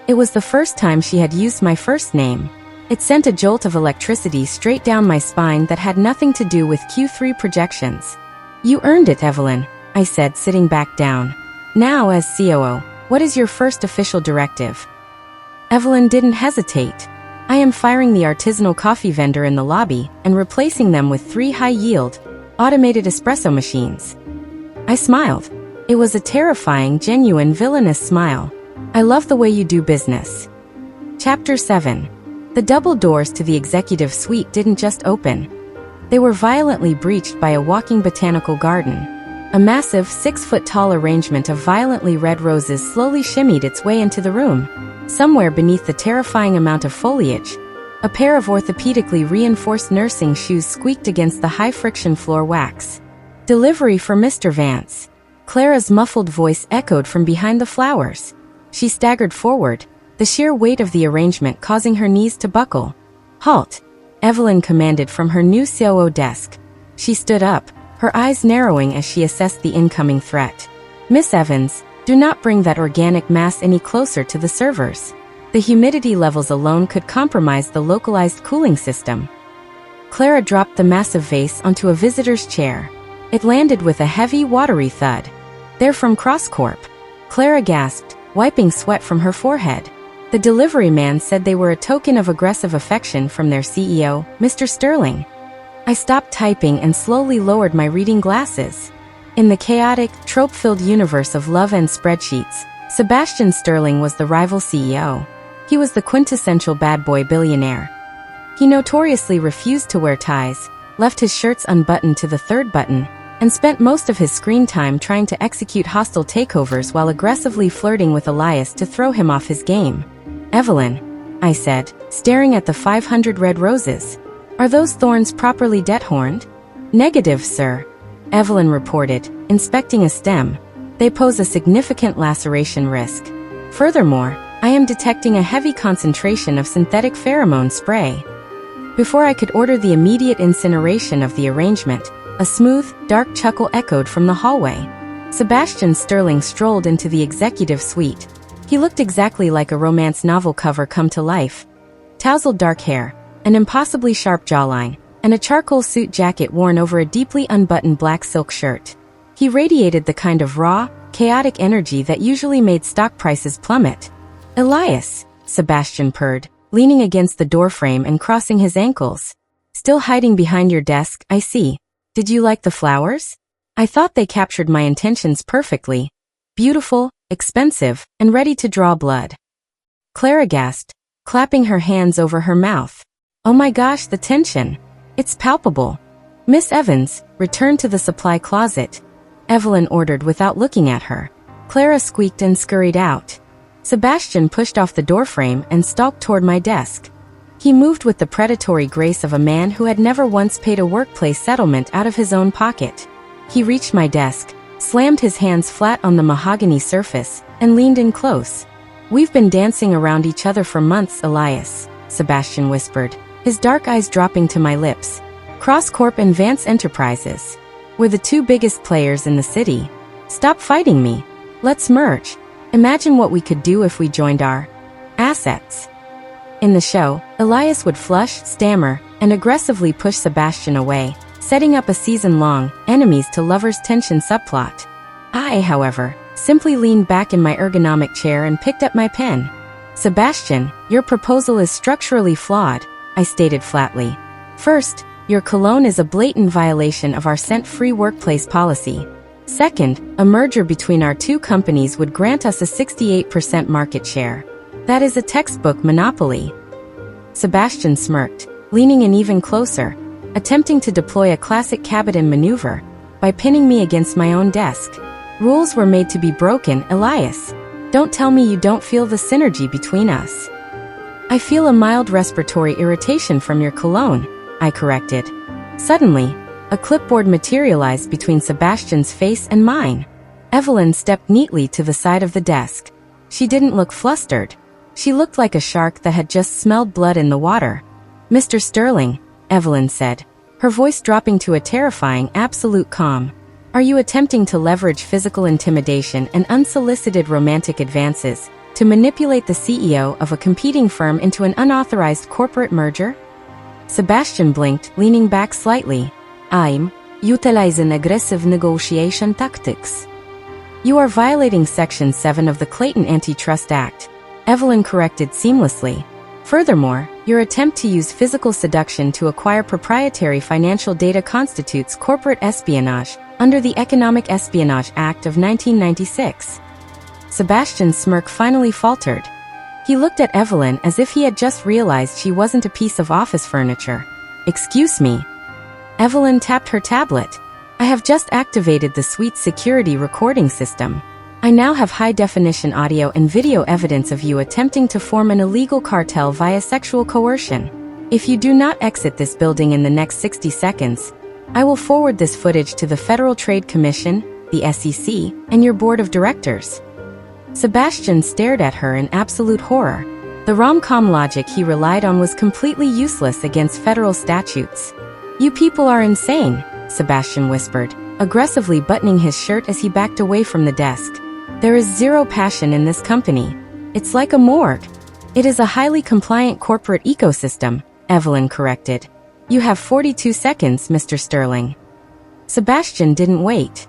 S1: It was the first time she had used my first name. It sent a jolt of electricity straight down my spine that had nothing to do with Q3 projections. "You earned it, Evelyn," I said, sitting back down. "Now, as COO, what is your first official directive?" Evelyn didn't hesitate. "I am firing the artisanal coffee vendor in the lobby and replacing them with 3 high-yield, automated espresso machines." I smiled. It was a terrifying, genuine, villainous smile. "I love the way you do business." Chapter 7. The double doors to the executive suite didn't just open. They were violently breached by a walking botanical garden. A massive 6-foot-tall arrangement of violently red roses slowly shimmied its way into the room. Somewhere beneath the terrifying amount of foliage, a pair of orthopedically reinforced nursing shoes squeaked against the high-friction floor wax. "Delivery for Mr. Vance." Clara's muffled voice echoed from behind the flowers. She staggered forward, the sheer weight of the arrangement causing her knees to buckle. "Halt!" Evelyn commanded from her new COO desk. She stood up, her eyes narrowing as she assessed the incoming threat. "Miss Evans, do not bring that organic mass any closer to the servers. The humidity levels alone could compromise the localized cooling system." Clara dropped the massive vase onto a visitor's chair. It landed with a heavy, watery thud. "They're from CrossCorp." Clara gasped, wiping sweat from her forehead. The delivery man said they were a token of aggressive affection from their CEO, Mr. Sterling. I stopped typing and slowly lowered my reading glasses. In the chaotic, trope-filled universe of love and spreadsheets, Sebastian Sterling was the rival CEO. He was the quintessential bad boy billionaire. He notoriously refused to wear ties, left his shirts unbuttoned to the third button, and spent most of his screen time trying to execute hostile takeovers while aggressively flirting with Elias to throw him off his game. "Evelyn," I said, staring at the 500 red roses. "Are those thorns properly debt-horned?" "Negative, sir," Evelyn reported, inspecting a stem. "They pose a significant laceration risk. Furthermore, I am detecting a heavy concentration of synthetic pheromone spray." Before I could order the immediate incineration of the arrangement, a smooth, dark chuckle echoed from the hallway. Sebastian Sterling strolled into the executive suite. He looked exactly like a romance novel cover come to life. Tousled dark hair, an impossibly sharp jawline, and a charcoal suit jacket worn over a deeply unbuttoned black silk shirt. He radiated the kind of raw, chaotic energy that usually made stock prices plummet. "Elias," Sebastian purred, leaning against the doorframe and crossing his ankles. "Still hiding behind your desk, I see. Did you like the flowers? I thought they captured my intentions perfectly. Beautiful, expensive, and ready to draw blood." Clara gasped, clapping her hands over her mouth. "Oh my gosh, the tension. It's palpable." "Miss Evans, return to the supply closet," Evelyn ordered without looking at her. Clara squeaked and scurried out. Sebastian pushed off the doorframe and stalked toward my desk. He moved with the predatory grace of a man who had never once paid a workplace settlement out of his own pocket. He reached my desk, slammed his hands flat on the mahogany surface, and leaned in close. "We've been dancing around each other for months, Elias," Sebastian whispered, his dark eyes dropping to my lips. "CrossCorp and Vance Enterprises. We're the two biggest players in the city. Stop fighting me. Let's merge. Imagine what we could do if we joined our assets." In the show, Elias would flush, stammer, and aggressively push Sebastian away, setting up a season-long, enemies to lovers tension subplot. I, however, simply leaned back in my ergonomic chair and picked up my pen. "Sebastian, your proposal is structurally flawed," I stated flatly. "First, your cologne is a blatant violation of our scent-free workplace policy. Second, a merger between our two companies would grant us a 68% market share. That is a textbook monopoly." Sebastian smirked, leaning in even closer, attempting to deploy a classic Cabotin maneuver by pinning me against my own desk. "Rules were made to be broken, Elias. Don't tell me you don't feel the synergy between us." "I feel a mild respiratory irritation from your cologne," I corrected. Suddenly, a clipboard materialized between Sebastian's face and mine. Evelyn stepped neatly to the side of the desk. She didn't look flustered. She looked like a shark that had just smelled blood in the water. "Mr. Sterling," Evelyn said, her voice dropping to a terrifying, absolute calm. "Are you attempting to leverage physical intimidation and unsolicited romantic advances to manipulate the CEO of a competing firm into an unauthorized corporate merger?" Sebastian blinked, leaning back slightly. "I'm utilizing aggressive negotiation tactics." "You are violating Section 7 of the Clayton Antitrust Act," Evelyn corrected seamlessly. "Furthermore, your attempt to use physical seduction to acquire proprietary financial data constitutes corporate espionage under the Economic Espionage Act of 1996. Sebastian's smirk finally faltered. He looked at Evelyn as if he had just realized she wasn't a piece of office furniture. "Excuse me." Evelyn tapped her tablet. "I have just activated the suite security recording system. I now have high-definition audio and video evidence of you attempting to form an illegal cartel via sexual coercion. If you do not exit this building in the next 60 seconds, I will forward this footage to the Federal Trade Commission, the SEC, and your board of directors." Sebastian stared at her in absolute horror. The rom-com logic he relied on was completely useless against federal statutes. "You people are insane," Sebastian whispered, aggressively buttoning his shirt as he backed away from the desk. "There is zero passion in this company. It's like a morgue." "It is a highly compliant corporate ecosystem," Evelyn corrected. You have 42 seconds, Mr. Sterling. Sebastian didn't wait.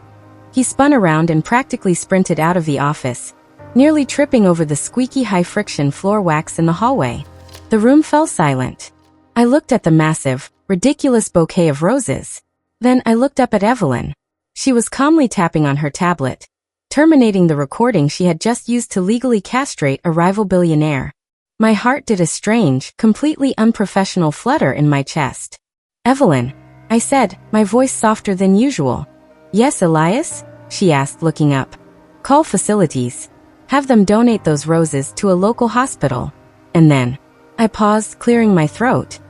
S1: He spun around and practically sprinted out of the office, nearly tripping over the squeaky high-friction floor wax in the hallway. The room fell silent. I looked at the massive, ridiculous bouquet of roses. Then I looked up at Evelyn. She was calmly tapping on her tablet, terminating the recording she had just used to legally castrate a rival billionaire. My heart did a strange, completely unprofessional flutter in my chest. Evelyn, I said, my voice softer than usual. Yes, Elias? She asked, looking up. Call facilities. Have them donate those roses to a local hospital. And then, I paused, clearing my throat.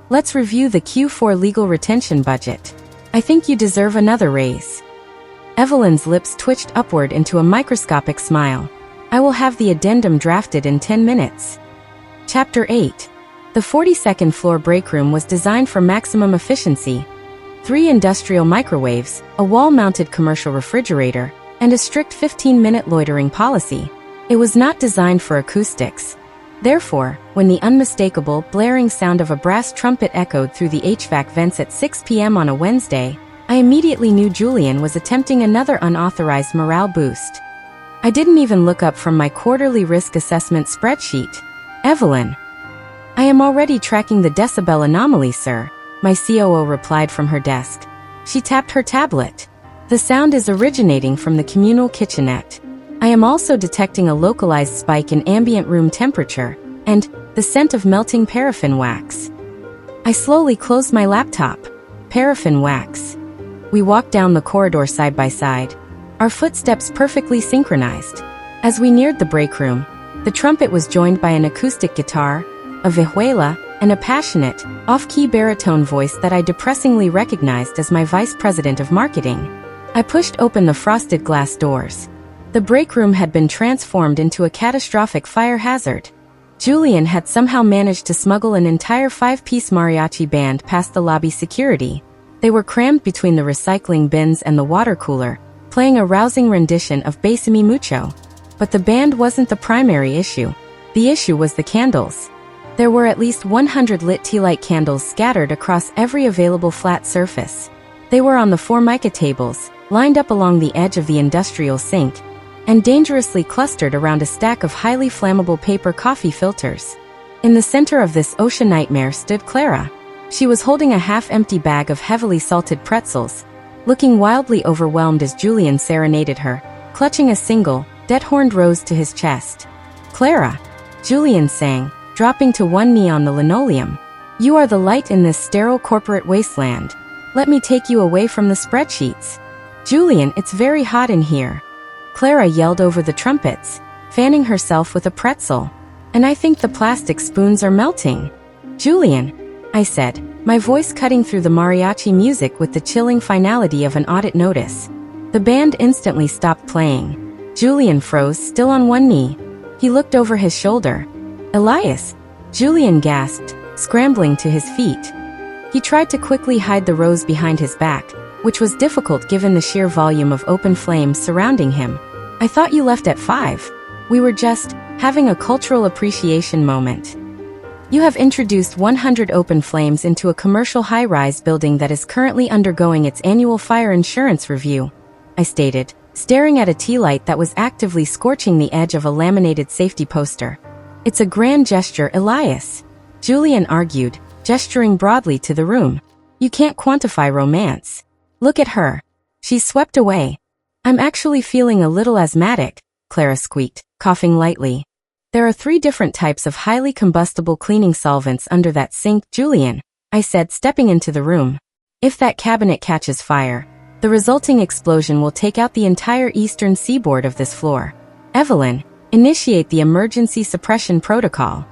S1: Let's review the Q4 legal retention budget. I think you deserve another raise. Evelyn's lips twitched upward into a microscopic smile. I will have the addendum drafted in 10 minutes. Chapter 8. The 42nd floor breakroom was designed for maximum efficiency. 3 industrial microwaves, a wall-mounted commercial refrigerator, and a strict 15-minute loitering policy. It was not designed for acoustics. Therefore, when the unmistakable, blaring sound of a brass trumpet echoed through the HVAC vents at 6 p.m. on a Wednesday, I immediately knew Julian was attempting another unauthorized morale boost. I didn't even look up from my quarterly risk assessment spreadsheet. Evelyn. I am already tracking the decibel anomaly, sir, my COO replied from her desk. She tapped her tablet. The sound is originating from the communal kitchenette. I am also detecting a localized spike in ambient room temperature, and the scent of melting paraffin wax. I slowly closed my laptop. Paraffin wax. We walked down the corridor side by side, our footsteps perfectly synchronized. As we neared the break room, the trumpet was joined by an acoustic guitar, a vihuela, and a passionate, off-key baritone voice that I depressingly recognized as my vice president of marketing. I pushed open the frosted glass doors. The break room had been transformed into a catastrophic fire hazard. Julian had somehow managed to smuggle an entire 5-piece mariachi band past the lobby security. They were crammed between the recycling bins and the water cooler, playing a rousing rendition of Bésame Mucho. But the band wasn't the primary issue. The issue was the candles. There were at least 100 lit tea light candles scattered across every available flat surface. They were on the 4 mica tables, lined up along the edge of the industrial sink, and dangerously clustered around a stack of highly flammable paper coffee filters. In the center of this OSHA nightmare stood Clara. She was holding a half-empty bag of heavily salted pretzels, looking wildly overwhelmed as Julian serenaded her, clutching a single, dead-horned rose to his chest. Clara, Julian sang, dropping to one knee on the linoleum. You are the light in this sterile corporate wasteland. Let me take you away from the spreadsheets. Julian, it's very hot in here. Clara yelled over the trumpets, fanning herself with a pretzel. And I think the plastic spoons are melting. Julian, I said, my voice cutting through the mariachi music with the chilling finality of an audit notice. The band instantly stopped playing. Julian froze, still on one knee. He looked over his shoulder. Elias, Julian gasped, scrambling to his feet. He tried to quickly hide the rose behind his back, which was difficult given the sheer volume of open flames surrounding him. I thought you left at 5. We were just having a cultural appreciation moment. You have introduced 100 open flames into a commercial high-rise building that is currently undergoing its annual fire insurance review, I stated, staring at a tea light that was actively scorching the edge of a laminated safety poster. It's a grand gesture, Elias, Julian argued, gesturing broadly to the room. You can't quantify romance. Look at her. She's swept away. I'm actually feeling a little asthmatic, Clara squeaked, coughing lightly. There are 3 different types of highly combustible cleaning solvents under that sink, Julian, I said, stepping into the room. If that cabinet catches fire, the resulting explosion will take out the entire eastern seaboard of this floor. Evelyn, initiate the emergency suppression protocol.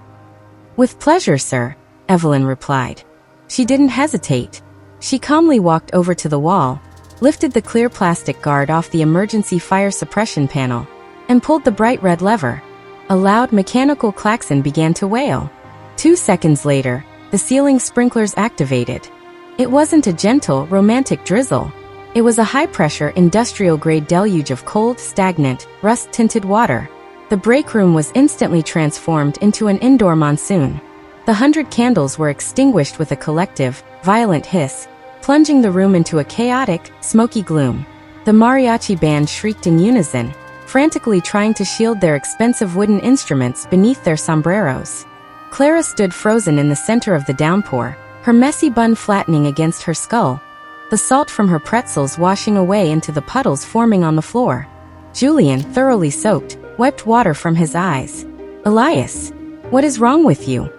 S1: With pleasure, sir, Evelyn replied. She didn't hesitate. She calmly walked over to the wall, lifted the clear plastic guard off the emergency fire suppression panel, and pulled the bright red lever. A loud mechanical klaxon began to wail. 2 seconds later, the ceiling sprinklers activated. It wasn't a gentle, romantic drizzle. It was a high-pressure, industrial-grade deluge of cold, stagnant, rust-tinted water. The break room was instantly transformed into an indoor monsoon. The 100 candles were extinguished with a collective, violent hiss, plunging the room into a chaotic, smoky gloom. The mariachi band shrieked in unison, frantically trying to shield their expensive wooden instruments beneath their sombreros. Clara stood frozen in the center of the downpour, her messy bun flattening against her skull, the salt from her pretzels washing away into the puddles forming on the floor. Julian, thoroughly soaked, wiped water from his eyes. "Elias, what is wrong with you?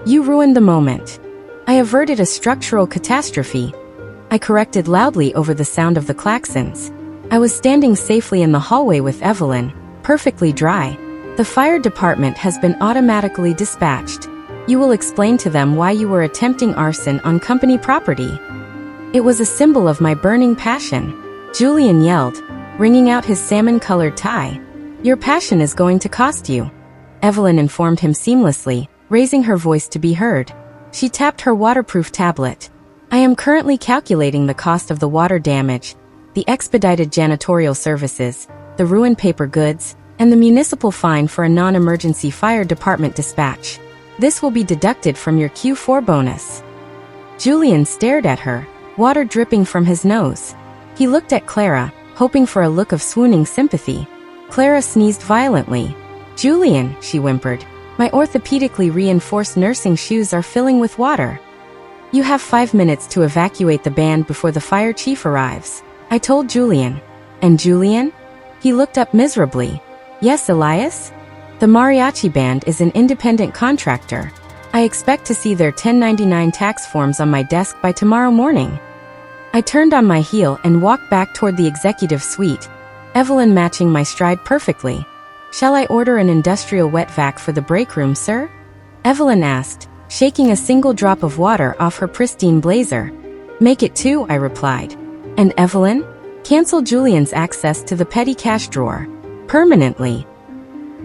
S1: You ruined the moment." "I averted a structural catastrophe," I corrected loudly over the sound of the klaxons. I was standing safely in the hallway with Evelyn, perfectly dry. "The fire department has been automatically dispatched. You will explain to them why you were attempting arson on company property." It was a symbol of my burning passion, Julian yelled, wringing out his salmon-colored tie. "Your passion is going to cost you," Evelyn informed him seamlessly, raising her voice to be heard. She tapped her waterproof tablet. "I am currently calculating the cost of the water damage, the expedited janitorial services, the ruined paper goods, and the municipal fine for a non-emergency fire department dispatch. This will be deducted from your Q4 bonus." Julian stared at her, water dripping from his nose. He looked at Clara, hoping for a look of swooning sympathy. Clara sneezed violently. "Julian," she whimpered, "my orthopedically reinforced nursing shoes are filling with water. You have 5 minutes to evacuate the band before the fire chief arrives," I told Julian. "And Julian?" He looked up miserably. "Yes, Elias? The mariachi band is an independent contractor. I expect to see their 1099 tax forms on my desk by tomorrow morning." I turned on my heel and walked back toward the executive suite, Evelyn matching my stride perfectly. "Shall I order an industrial wet vac for the break room, sir?" Evelyn asked, shaking a single drop of water off her pristine blazer. "Make it 2, I replied. "And Evelyn? Cancel Julian's access to the petty cash drawer. Permanently."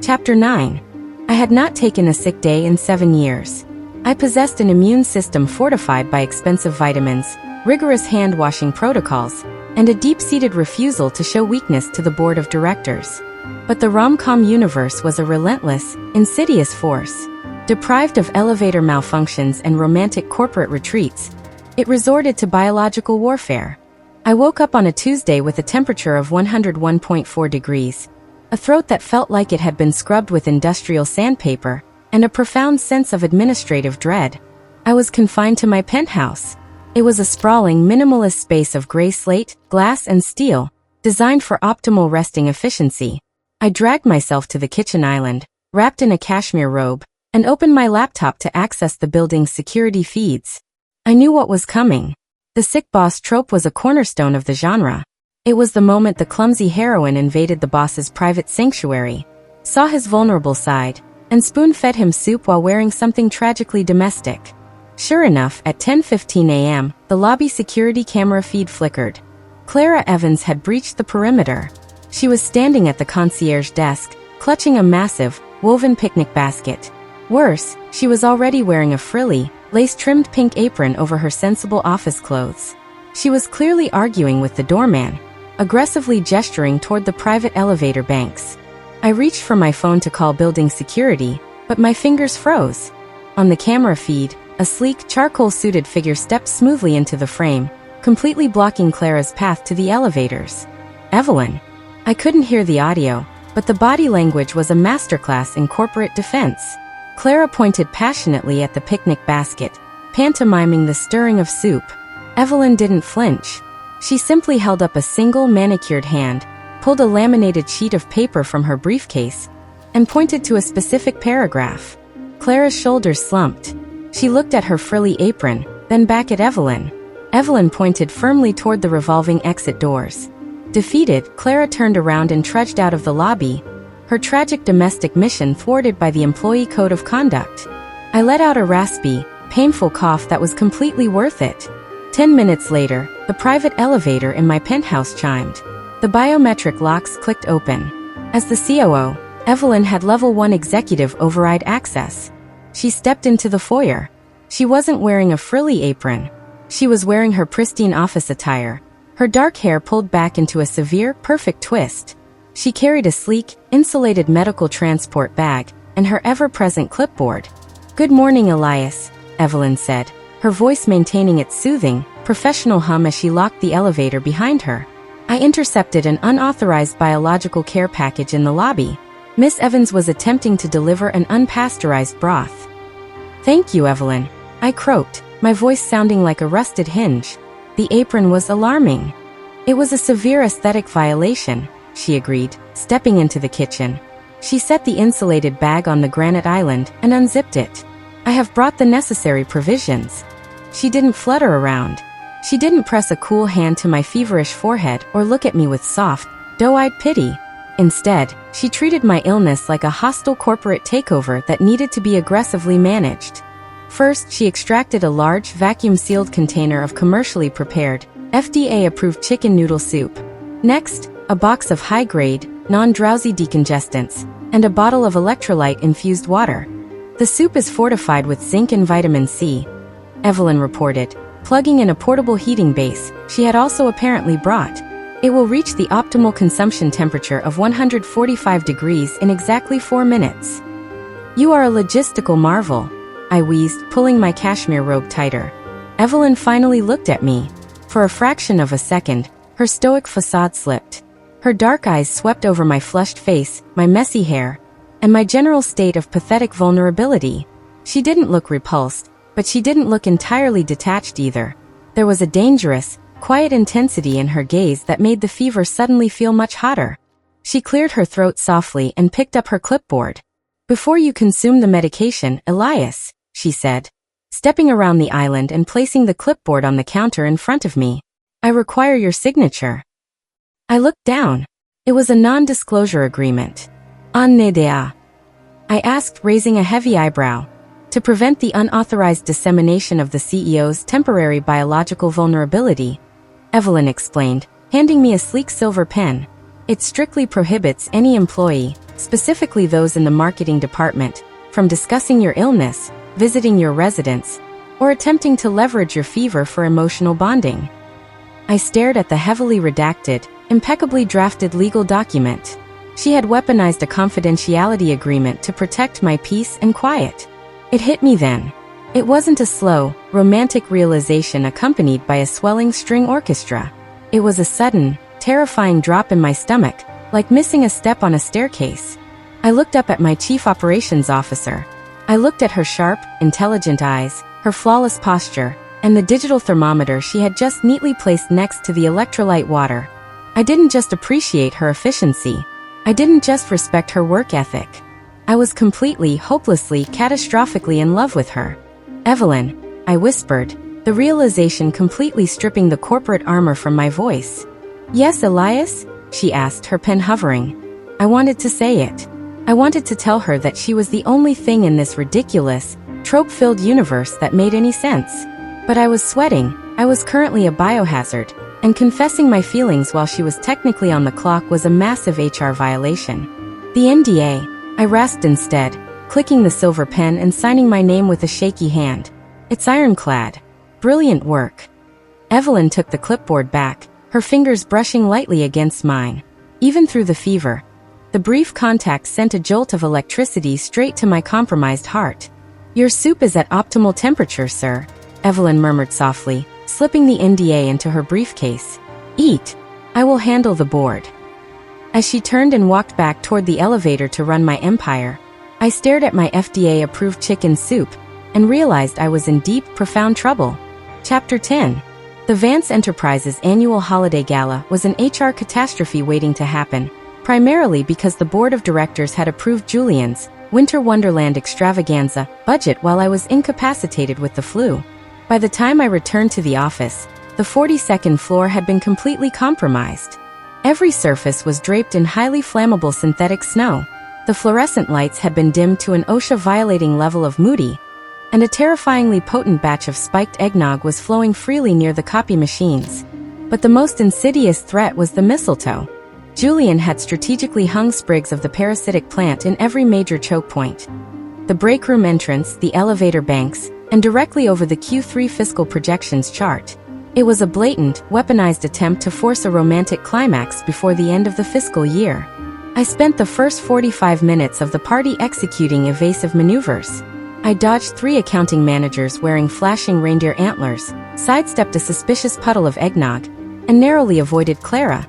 S1: Chapter 9. I had not taken a sick day in 7 years. I possessed an immune system fortified by expensive vitamins, rigorous hand-washing protocols, and a deep-seated refusal to show weakness to the board of directors. But the rom-com universe was a relentless, insidious force. Deprived of elevator malfunctions and romantic corporate retreats, it resorted to biological warfare. I woke up on a Tuesday with a temperature of 101.4 degrees, a throat that felt like it had been scrubbed with industrial sandpaper, and a profound sense of administrative dread. I was confined to my penthouse. It was a sprawling, minimalist space of gray slate, glass, and steel, designed for optimal resting efficiency. I dragged myself to the kitchen island, wrapped in a cashmere robe, and opened my laptop to access the building's security feeds. I knew what was coming. The sick boss trope was a cornerstone of the genre. It was the moment the clumsy heroine invaded the boss's private sanctuary, saw his vulnerable side, and spoon-fed him soup while wearing something tragically domestic. Sure enough, at 10:15 a.m., the lobby security camera feed flickered. Clara Evans had breached the perimeter. She was standing at the concierge desk, clutching a massive, woven picnic basket. Worse, she was already wearing a frilly, lace-trimmed pink apron over her sensible office clothes. She was clearly arguing with the doorman, aggressively gesturing toward the private elevator banks. I reached for my phone to call building security, but my fingers froze. On the camera feed, a sleek, charcoal-suited figure stepped smoothly into the frame, completely blocking Clara's path to the elevators. "Evelyn." I couldn't hear the audio, but the body language was a masterclass in corporate defense. Clara pointed passionately at the picnic basket, pantomiming the stirring of soup. Evelyn didn't flinch. She simply held up a single manicured hand, pulled a laminated sheet of paper from her briefcase, and pointed to a specific paragraph. Clara's shoulders slumped. She looked at her frilly apron, then back at Evelyn. Evelyn pointed firmly toward the revolving exit doors. Defeated, Clara turned around and trudged out of the lobby, her tragic domestic mission thwarted by the employee code of conduct. I let out a raspy, painful cough that was completely worth it. 10 minutes later, the private elevator in my penthouse chimed. The biometric locks clicked open. As the COO, Evelyn had level 1 executive override access. She stepped into the foyer. She wasn't wearing a frilly apron. She was wearing her pristine office attire, her dark hair pulled back into a severe, perfect twist. She carried a sleek, insulated medical transport bag, and her ever-present clipboard. "Good morning, Elias," Evelyn said, her voice maintaining its soothing, professional hum as she locked the elevator behind her. I intercepted an unauthorized biological care package in the lobby. Miss Evans was attempting to deliver an unpasteurized broth. "Thank you, Evelyn," I croaked, my voice sounding like a rusted hinge. The apron was alarming. "It was a severe aesthetic violation," she agreed, stepping into the kitchen. She set the insulated bag on the granite island and unzipped it. "I have brought the necessary provisions." She didn't flutter around. She didn't press a cool hand to my feverish forehead or look at me with soft, doe-eyed pity. Instead, she treated my illness like a hostile corporate takeover that needed to be aggressively managed. First, she extracted a large, vacuum-sealed container of commercially prepared, FDA-approved chicken noodle soup. Next, a box of high-grade, non-drowsy decongestants, and a bottle of electrolyte-infused water. "The soup is fortified with zinc and vitamin C," Evelyn reported, plugging in a portable heating base she had also apparently brought. "It will reach the optimal consumption temperature of 145 degrees in exactly 4 minutes. "You are a logistical marvel," I wheezed, pulling my cashmere robe tighter. Evelyn finally looked at me. For a fraction of a second, her stoic facade slipped. Her dark eyes swept over my flushed face, my messy hair, and my general state of pathetic vulnerability. She didn't look repulsed, but she didn't look entirely detached either. There was a dangerous, quiet intensity in her gaze that made the fever suddenly feel much hotter. She cleared her throat softly and picked up her clipboard. "Before you consume the medication, Elias," she said, stepping around the island and placing the clipboard on the counter in front of me, "I require your signature." I looked down. It was a non-disclosure agreement. "En NDA?" I asked, raising a heavy eyebrow. "To prevent the unauthorized dissemination of the CEO's temporary biological vulnerability," Evelyn explained, handing me a sleek silver pen. "It strictly prohibits any employee, specifically those in the marketing department, from discussing your illness, visiting your residence, or attempting to leverage your fever for emotional bonding." I stared at the heavily redacted, impeccably drafted legal document. She had weaponized a confidentiality agreement to protect my peace and quiet. It hit me then. It wasn't a slow, romantic realization accompanied by a swelling string orchestra. It was a sudden, terrifying drop in my stomach, like missing a step on a staircase. I looked up at my chief operations officer. I looked at her sharp, intelligent eyes, her flawless posture, and the digital thermometer she had just neatly placed next to the electrolyte water. I didn't just appreciate her efficiency. I didn't just respect her work ethic. I was completely, hopelessly, catastrophically in love with her. "Evelyn," I whispered, the realization completely stripping the corporate armor from my voice. "Yes, Elias?" she asked, her pen hovering. I wanted to say it. I wanted to tell her that she was the only thing in this ridiculous, trope-filled universe that made any sense. But I was sweating. I was currently a biohazard, and confessing my feelings while she was technically on the clock was a massive HR violation. "The NDA," I rasped instead, clicking the silver pen and signing my name with a shaky hand. "It's ironclad. Brilliant work." Evelyn took the clipboard back, her fingers brushing lightly against mine. Even through the fever, the brief contact sent a jolt of electricity straight to my compromised heart. "Your soup is at optimal temperature, sir," Evelyn murmured softly, slipping the NDA into her briefcase. "Eat. I will handle the board." As she turned and walked back toward the elevator to run my empire, I stared at my FDA-approved chicken soup and realized I was in deep, profound trouble. Chapter 10. The Vance Enterprises annual holiday gala was an HR catastrophe waiting to happen, primarily because the board of directors had approved Julian's Winter Wonderland extravaganza budget while I was incapacitated with the flu. By the time I returned to the office, the 42nd floor had been completely compromised. Every surface was draped in highly flammable synthetic snow. The fluorescent lights had been dimmed to an OSHA-violating level of moody, and a terrifyingly potent batch of spiked eggnog was flowing freely near the copy machines. But the most insidious threat was the mistletoe. Julian had strategically hung sprigs of the parasitic plant in every major choke point. The break room entrance, the elevator banks, and directly over the Q3 fiscal projections chart. It was a blatant, weaponized attempt to force a romantic climax before the end of the fiscal year. I spent the first 45 minutes of the party executing evasive maneuvers. I dodged 3 accounting managers wearing flashing reindeer antlers, sidestepped a suspicious puddle of eggnog, and narrowly avoided Clara,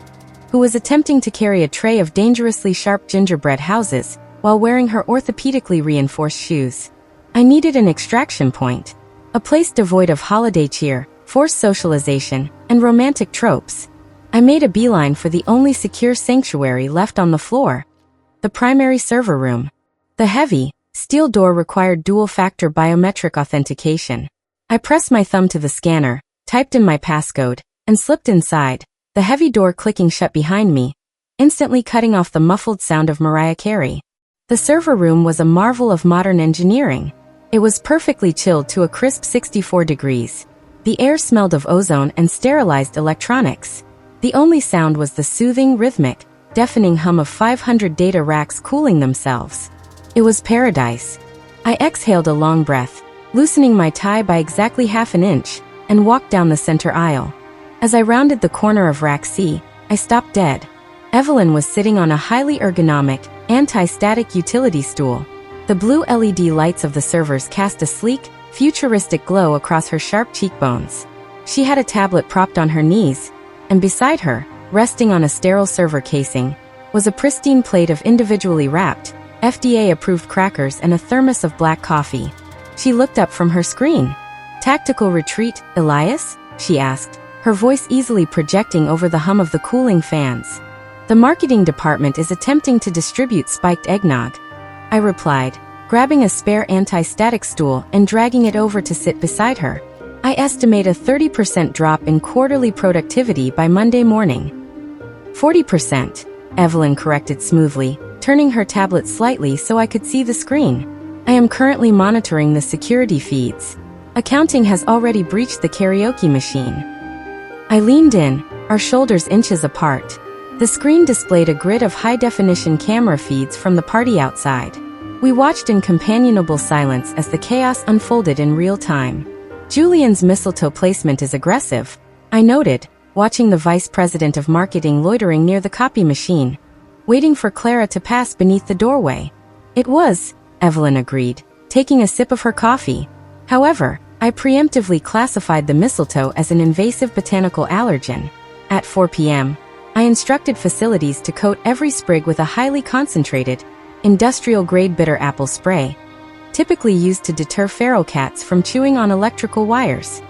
S1: who was attempting to carry a tray of dangerously sharp gingerbread houses while wearing her orthopedically reinforced shoes. I needed an extraction point, a place devoid of holiday cheer, forced socialization, and romantic tropes. I made a beeline for the only secure sanctuary left on the floor, the primary server room. The heavy, steel door required dual-factor biometric authentication. I pressed my thumb to the scanner, typed in my passcode, and slipped inside, the heavy door clicking shut behind me, instantly cutting off the muffled sound of Mariah Carey. The server room was a marvel of modern engineering. It was perfectly chilled to a crisp 64 degrees. The air smelled of ozone and sterilized electronics. The only sound was the soothing, rhythmic, deafening hum of 500 data racks cooling themselves. It was paradise. I exhaled a long breath, loosening my tie by exactly half an inch, and walked down the center aisle. As I rounded the corner of Rack C, I stopped dead. Evelyn was sitting on a highly ergonomic, anti-static utility stool. The blue LED lights of the servers cast a sleek, futuristic glow across her sharp cheekbones. She had a tablet propped on her knees, and beside her, resting on a sterile server casing, was a pristine plate of individually wrapped, FDA-approved crackers and a thermos of black coffee. She looked up from her screen. "Tactical retreat, Elias?" she asked, her voice easily projecting over the hum of the cooling fans. "The marketing department is attempting to distribute spiked eggnog," I replied, grabbing a spare anti-static stool and dragging it over to sit beside her. "I estimate a 30% drop in quarterly productivity by Monday morning." 40%, Evelyn corrected smoothly, turning her tablet slightly so I could see the screen. "I am currently monitoring the security feeds. Accounting has already breached the karaoke machine." I leaned in, our shoulders inches apart. The screen displayed a grid of high-definition camera feeds from the party outside. We watched in companionable silence as the chaos unfolded in real time. "Julian's mistletoe placement is aggressive," I noted, watching the vice president of marketing loitering near the copy machine, waiting for Clara to pass beneath the doorway. "It was," Evelyn agreed, taking a sip of her coffee. "However, I preemptively classified the mistletoe as an invasive botanical allergen. At 4 p.m., I instructed facilities to coat every sprig with a highly concentrated, industrial-grade bitter apple spray, typically used to deter feral cats from chewing on electrical wires."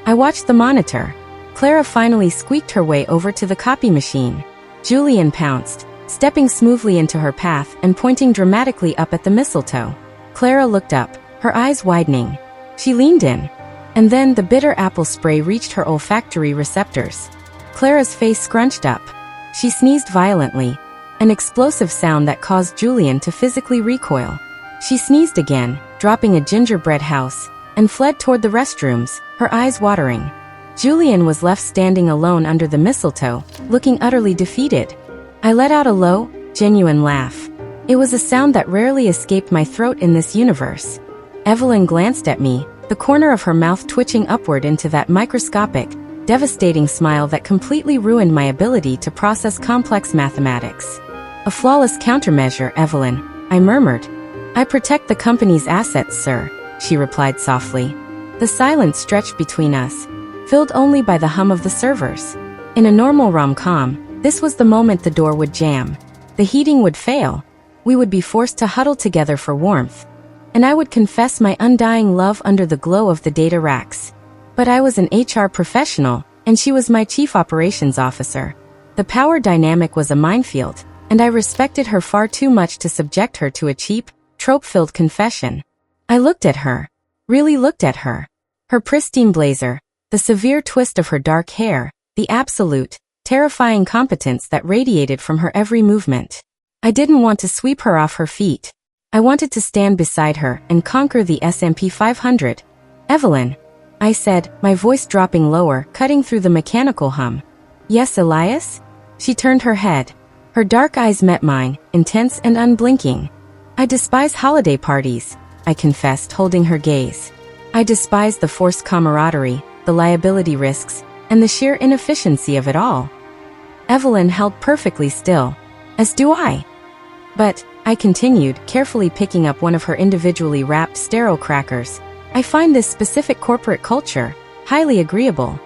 S1: I watched the monitor. Clara finally squeaked her way over to the copy machine. Julian pounced, stepping smoothly into her path and pointing dramatically up at the mistletoe. Clara looked up, her eyes widening. She leaned in, and then the bitter apple spray reached her olfactory receptors. Clara's face scrunched up. She sneezed violently, an explosive sound that caused Julian to physically recoil. She sneezed again, dropping a gingerbread house, and fled toward the restrooms, her eyes watering. Julian was left standing alone under the mistletoe, looking utterly defeated. I let out a low, genuine laugh. It was a sound that rarely escaped my throat in this universe. Evelyn glanced at me, the corner of her mouth twitching upward into that microscopic, devastating smile that completely ruined my ability to process complex mathematics. "A flawless countermeasure, Evelyn," I murmured. "I protect the company's assets, sir," she replied softly. The silence stretched between us, filled only by the hum of the servers. In a normal rom-com, this was the moment the door would jam. The heating would fail. We would be forced to huddle together for warmth, and I would confess my undying love under the glow of the data racks. But I was an HR professional, and she was my chief operations officer. The power dynamic was a minefield, and I respected her far too much to subject her to a cheap, trope-filled confession. I looked at her. Really looked at her. Her pristine blazer, the severe twist of her dark hair, the absolute, terrifying competence that radiated from her every movement. I didn't want to sweep her off her feet. I wanted to stand beside her and conquer the S&P 500. "Evelyn," I said, my voice dropping lower, cutting through the mechanical hum. "Yes, Elias?" She turned her head. Her dark eyes met mine, intense and unblinking. "I despise holiday parties," I confessed, holding her gaze. "I despise the forced camaraderie, the liability risks, and the sheer inefficiency of it all." Evelyn held perfectly still. "As do I." "But," I continued, carefully picking up one of her individually wrapped sterile crackers. I find this specific corporate culture highly agreeable.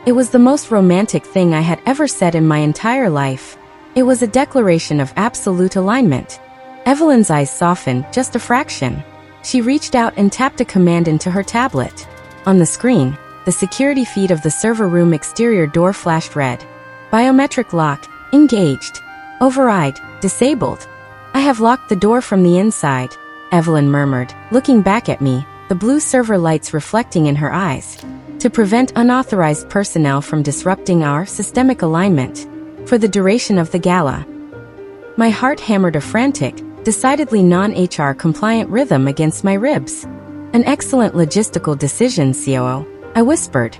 S1: It was the most romantic thing I had ever said in my entire life. It was a declaration of absolute alignment. Evelyn's eyes softened just a fraction. She reached out and tapped a command into her tablet. On the screen, the security feed of the server room exterior door flashed red. Biometric lock, engaged. Override, disabled. I have locked the door from the inside, Evelyn murmured, looking back at me, the blue server lights reflecting in her eyes. To prevent unauthorized personnel from disrupting our systemic alignment. For the duration of the gala. My heart hammered a frantic, decidedly non-HR compliant rhythm against my ribs. An excellent logistical decision, COO, I whispered.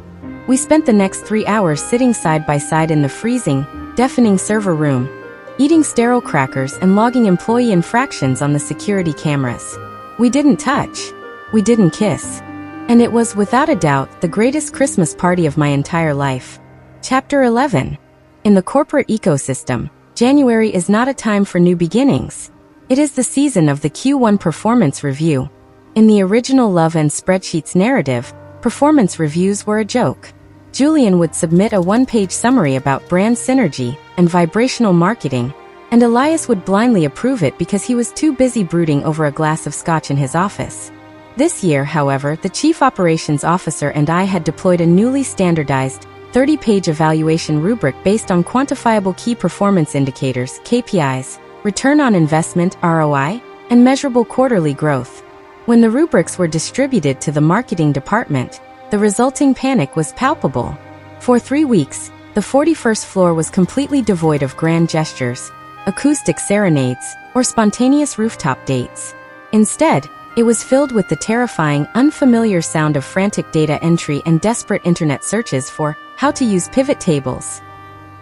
S1: We spent the next 3 hours sitting side by side in the freezing, deafening server room, eating sterile crackers and logging employee infractions on the security cameras. We didn't touch. We didn't kiss. And it was, without a doubt, the greatest Christmas party of my entire life. Chapter 11. In the corporate ecosystem, January is not a time for new beginnings. It is the season of the Q1 performance review. In the original Love and Spreadsheets narrative, performance reviews were a joke. Julian would submit a one-page summary about brand synergy and vibrational marketing, and Elias would blindly approve it because he was too busy brooding over a glass of scotch in his office. This year, however, the Chief Operations Officer and I had deployed a newly standardized, 30-page evaluation rubric based on quantifiable key performance indicators, KPIs, return on investment, ROI, and measurable quarterly growth. When the rubrics were distributed to the marketing department, the resulting panic was palpable. For 3 weeks, the 41st floor was completely devoid of grand gestures, acoustic serenades, or spontaneous rooftop dates. Instead, it was filled with the terrifying, unfamiliar sound of frantic data entry and desperate internet searches for how to use pivot tables.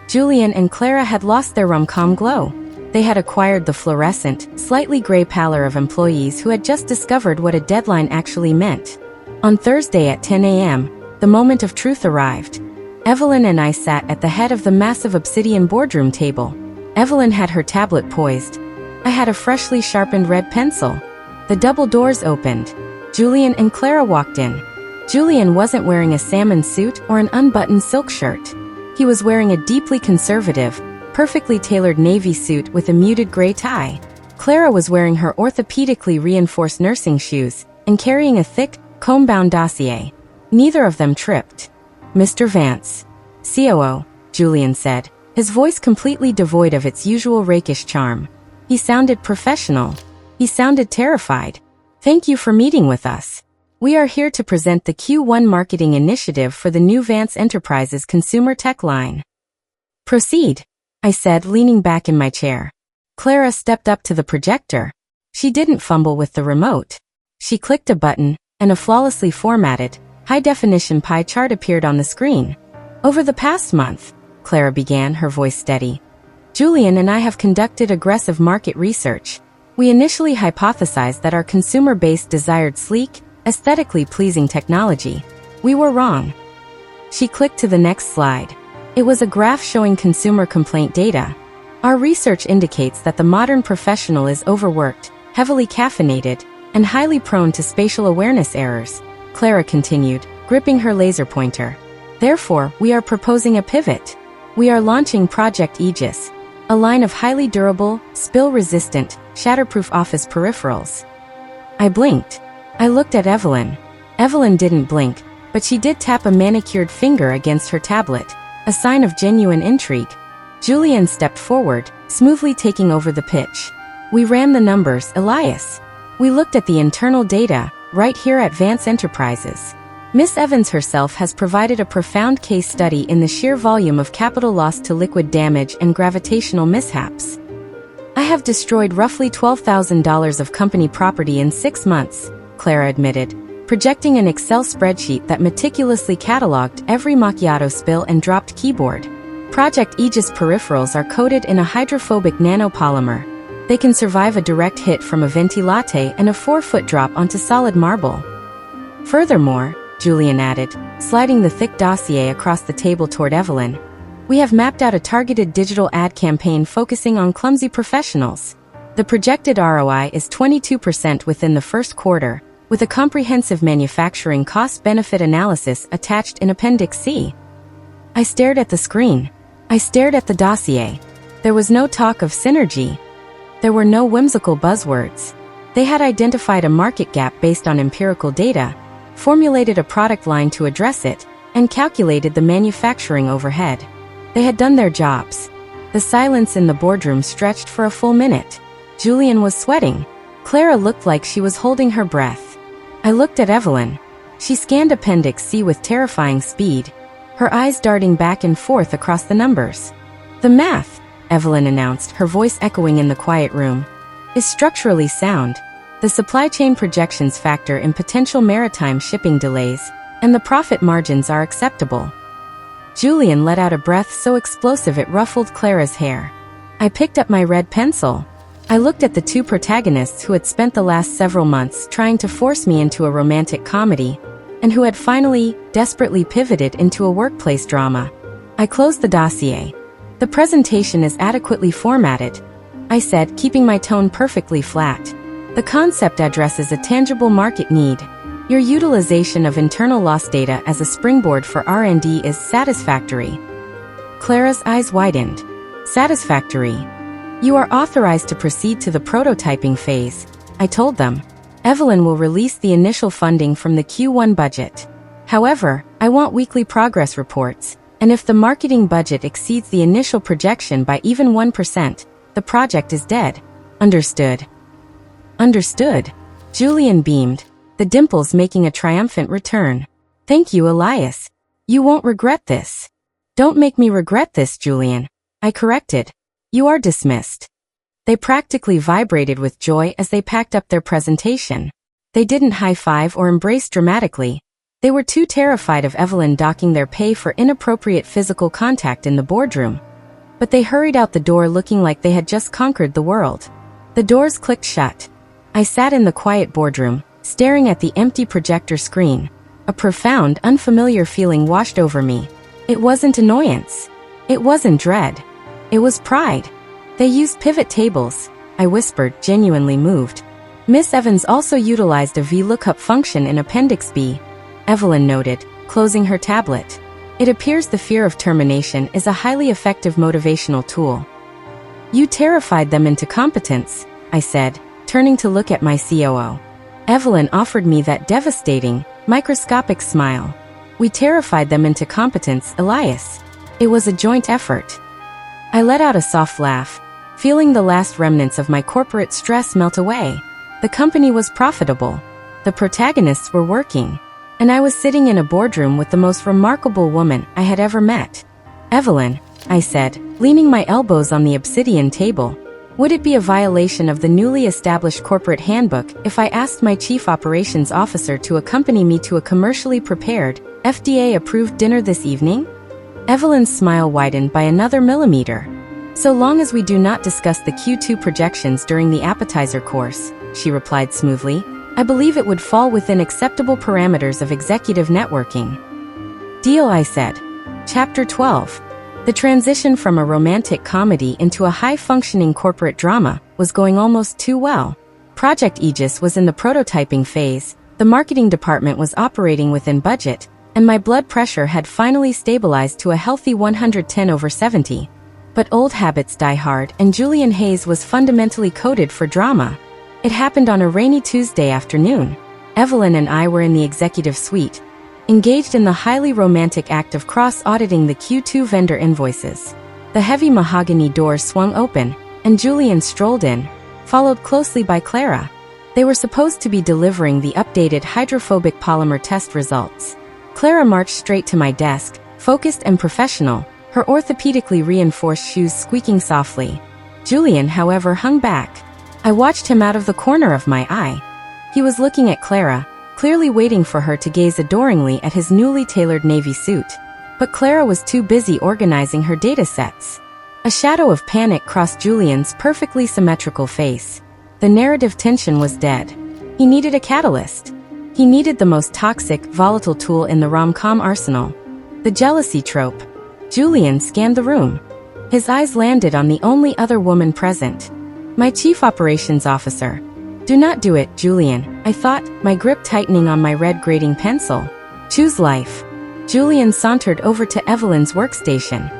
S1: Julian and Clara had lost their rom-com glow. They had acquired the fluorescent, slightly gray pallor of employees who had just discovered what a deadline actually meant. On Thursday at 10 a.m., the moment of truth arrived. Evelyn and I sat at the head of the massive obsidian boardroom table. Evelyn had her tablet poised. I had a freshly sharpened red pencil. The double doors opened. Julian and Clara walked in. Julian wasn't wearing a salmon suit or an unbuttoned silk shirt. He was wearing a deeply conservative, perfectly tailored navy suit with a muted gray tie. Clara was wearing her orthopedically reinforced nursing shoes and carrying a thick, comb-bound dossier. Neither of them tripped. Mr. Vance. COO, Julian said, his voice completely devoid of its usual rakish charm. He sounded professional. He sounded terrified. Thank you for meeting with us. We are here to present the Q1 marketing initiative for the new Vance Enterprises consumer tech line. Proceed, I said, leaning back in my chair. Clara stepped up to the projector. She didn't fumble with the remote. She clicked a button, and a flawlessly formatted, high-definition pie chart appeared on the screen. Over the past month, Clara began, her voice steady, Julian and I have conducted aggressive market research. We initially hypothesized that our consumer base desired sleek, aesthetically pleasing technology. We were wrong. She clicked to the next slide. It was a graph showing consumer complaint data. Our research indicates that the modern professional is overworked, heavily caffeinated, and highly prone to spatial awareness errors, Clara continued, gripping her laser pointer. Therefore, we are proposing a pivot. We are launching Project Aegis, a line of highly durable, spill-resistant, shatterproof office peripherals. I blinked. I looked at Evelyn. Evelyn didn't blink, but she did tap a manicured finger against her tablet, a sign of genuine intrigue. Julian stepped forward, smoothly taking over the pitch. We ran the numbers, Elias. We looked at the internal data, right here at Vance Enterprises. Miss Evans herself has provided a profound case study in the sheer volume of capital loss to liquid damage and gravitational mishaps. I have destroyed roughly $12,000 of company property in 6 months, Clara admitted, projecting an Excel spreadsheet that meticulously cataloged every macchiato spill and dropped keyboard. Project Aegis peripherals are coated in a hydrophobic nanopolymer. They can survive a direct hit from a venti latte and a 4-foot drop onto solid marble. Furthermore, Julian added, sliding the thick dossier across the table toward Evelyn, we have mapped out a targeted digital ad campaign focusing on clumsy professionals. The projected ROI is 22% within the first quarter, with a comprehensive manufacturing cost-benefit analysis attached in Appendix C. I stared at the screen. I stared at the dossier. There was no talk of synergy. There were no whimsical buzzwords. They had identified a market gap based on empirical data, formulated a product line to address it, and calculated the manufacturing overhead. They had done their jobs. The silence in the boardroom stretched for a full minute. Julian was sweating. Clara looked like she was holding her breath. I looked at Evelyn. She scanned Appendix C with terrifying speed, her eyes darting back and forth across the numbers. "The math," Evelyn announced, her voice echoing in the quiet room, "is structurally sound. The supply chain projections factor in potential maritime shipping delays, and the profit margins are acceptable." Julian let out a breath so explosive it ruffled Clara's hair. I picked up my red pencil. I looked at the two protagonists who had spent the last several months trying to force me into a romantic comedy, and who had finally, desperately pivoted into a workplace drama. I closed the dossier. "The presentation is adequately formatted," I said, keeping my tone perfectly flat. "The concept addresses a tangible market need. Your utilization of internal loss data as a springboard for R&D is satisfactory." Clara's eyes widened. "Satisfactory? You are authorized to proceed to the prototyping phase," I told them. "Evelyn will release the initial funding from the Q1 budget. However, I want weekly progress reports, and if the marketing budget exceeds the initial projection by even 1%, the project is dead." "Understood." "Understood." Julian beamed, the dimples making a triumphant return. "Thank you, Elias. You won't regret this." "Don't make me regret this, Julian," I corrected. "You are dismissed." They practically vibrated with joy as they packed up their presentation. They didn't high-five or embrace dramatically. They were too terrified of Evelyn docking their pay for inappropriate physical contact in the boardroom. But they hurried out the door looking like they had just conquered the world. The doors clicked shut. I sat in the quiet boardroom, staring at the empty projector screen. A profound, unfamiliar feeling washed over me. It wasn't annoyance. It wasn't dread. It was pride. "They used pivot tables," I whispered, genuinely moved. "Miss Evans also utilized a VLOOKUP function in Appendix B," Evelyn noted, closing her tablet. "It appears the fear of termination is a highly effective motivational tool." "You terrified them into competence," I said, turning to look at my COO. Evelyn offered me that devastating, microscopic smile. "We terrified them into competence, Elias. It was a joint effort." I let out a soft laugh, feeling the last remnants of my corporate stress melt away. The company was profitable. The protagonists were working. And I was sitting in a boardroom with the most remarkable woman I had ever met. "Evelyn," I said, leaning my elbows on the obsidian table, "would it be a violation of the newly established corporate handbook if I asked my chief operations officer to accompany me to a commercially prepared, FDA-approved dinner this evening?" Evelyn's smile widened by another millimeter. "So long as we do not discuss the Q2 projections during the appetizer course," she replied smoothly, "I believe it would fall within acceptable parameters of executive networking." "Deal," I said. Chapter 12. The transition from a romantic comedy into a high-functioning corporate drama was going almost too well. Project Aegis was in the prototyping phase, the marketing department was operating within budget, and my blood pressure had finally stabilized to a healthy 110/70. But old habits die hard, and Julian Hayes was fundamentally coded for drama. It happened on a rainy Tuesday afternoon. Evelyn and I were in the executive suite, engaged in the highly romantic act of cross-auditing the Q2 vendor invoices. The heavy mahogany doors swung open, and Julian strolled in, followed closely by Clara. They were supposed to be delivering the updated hydrophobic polymer test results. Clara marched straight to my desk, focused and professional, her orthopedically reinforced shoes squeaking softly. Julian, however, hung back. I watched him out of the corner of my eye. He was looking at Clara, clearly waiting for her to gaze adoringly at his newly tailored navy suit. But Clara was too busy organizing her data sets. A shadow of panic crossed Julian's perfectly symmetrical face. The narrative tension was dead. He needed a catalyst. He needed the most toxic, volatile tool in the rom-com arsenal. The jealousy trope. Julian scanned the room. His eyes landed on the only other woman present. My chief operations officer. Do not do it, Julian, I thought, my grip tightening on my red grading pencil. Choose life. Julian sauntered over to Evelyn's workstation.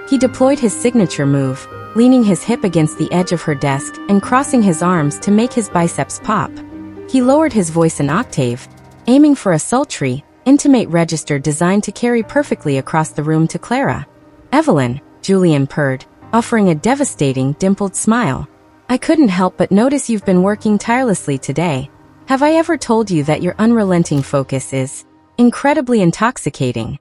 S1: He deployed his signature move, leaning his hip against the edge of her desk and crossing his arms to make his biceps pop. He lowered his voice an octave, aiming for a sultry, intimate register designed to carry perfectly across the room to Clara. Evelyn, Julian purred, offering a devastating, dimpled smile. I couldn't help but notice you've been working tirelessly today. Have I ever told you that your unrelenting focus is incredibly intoxicating?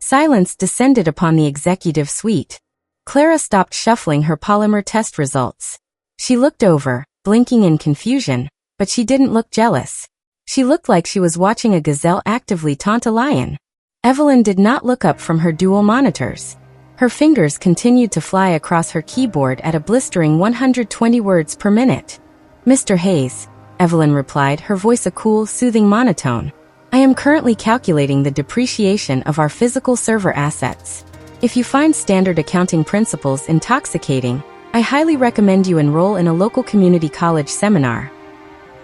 S1: Silence descended upon the executive suite. Clara stopped shuffling her polymer test results. She looked over, blinking in confusion, but she didn't look jealous. She looked like she was watching a gazelle actively taunt a lion. Evelyn did not look up from her dual monitors. Her fingers continued to fly across her keyboard at a blistering 120 words per minute. Mr. Hayes, Evelyn replied, her voice a cool, soothing monotone. I am currently calculating the depreciation of our physical server assets. If you find standard accounting principles intoxicating, I highly recommend you enroll in a local community college seminar.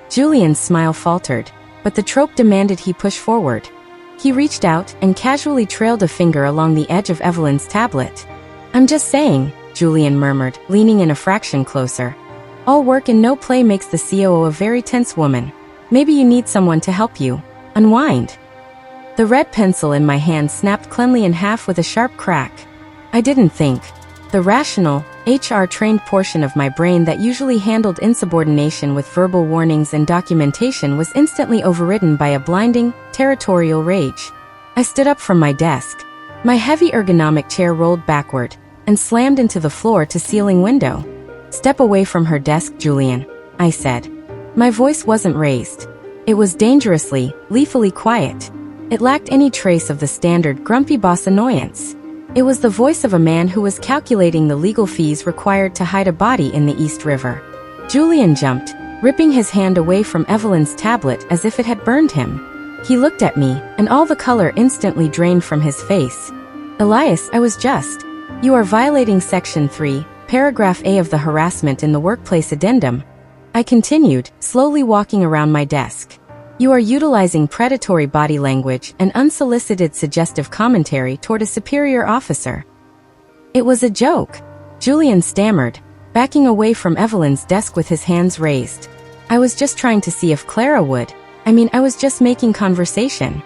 S1: Julian's smile faltered, but the trope demanded he push forward. He reached out and casually trailed a finger along the edge of Evelyn's tablet. I'm just saying, Julian murmured, leaning in a fraction closer. All work and no play makes the COO a very tense woman. Maybe you need someone to help you unwind. The red pencil in my hand snapped cleanly in half with a sharp crack. I didn't think. The rational, HR-trained portion of my brain that usually handled insubordination with verbal warnings and documentation was instantly overridden by a blinding, territorial rage. I stood up from my desk. My heavy ergonomic chair rolled backward and slammed into the floor-to-ceiling window. Step away from her desk, Julian, I said. My voice wasn't raised. It was dangerously, lethally quiet. It lacked any trace of the standard grumpy boss annoyance. It was the voice of a man who was calculating the legal fees required to hide a body in the East River. Julian jumped, ripping his hand away from Evelyn's tablet as if it had burned him. He looked at me, and all the color instantly drained from his face. Elias, I was just. You are violating Section 3, Paragraph A of the Harassment in the Workplace Addendum. I continued, slowly walking around my desk. You are utilizing predatory body language and unsolicited suggestive commentary toward a superior officer. It was a joke, Julian stammered, backing away from Evelyn's desk with his hands raised. I was just trying to see if Clara would. I was just making conversation.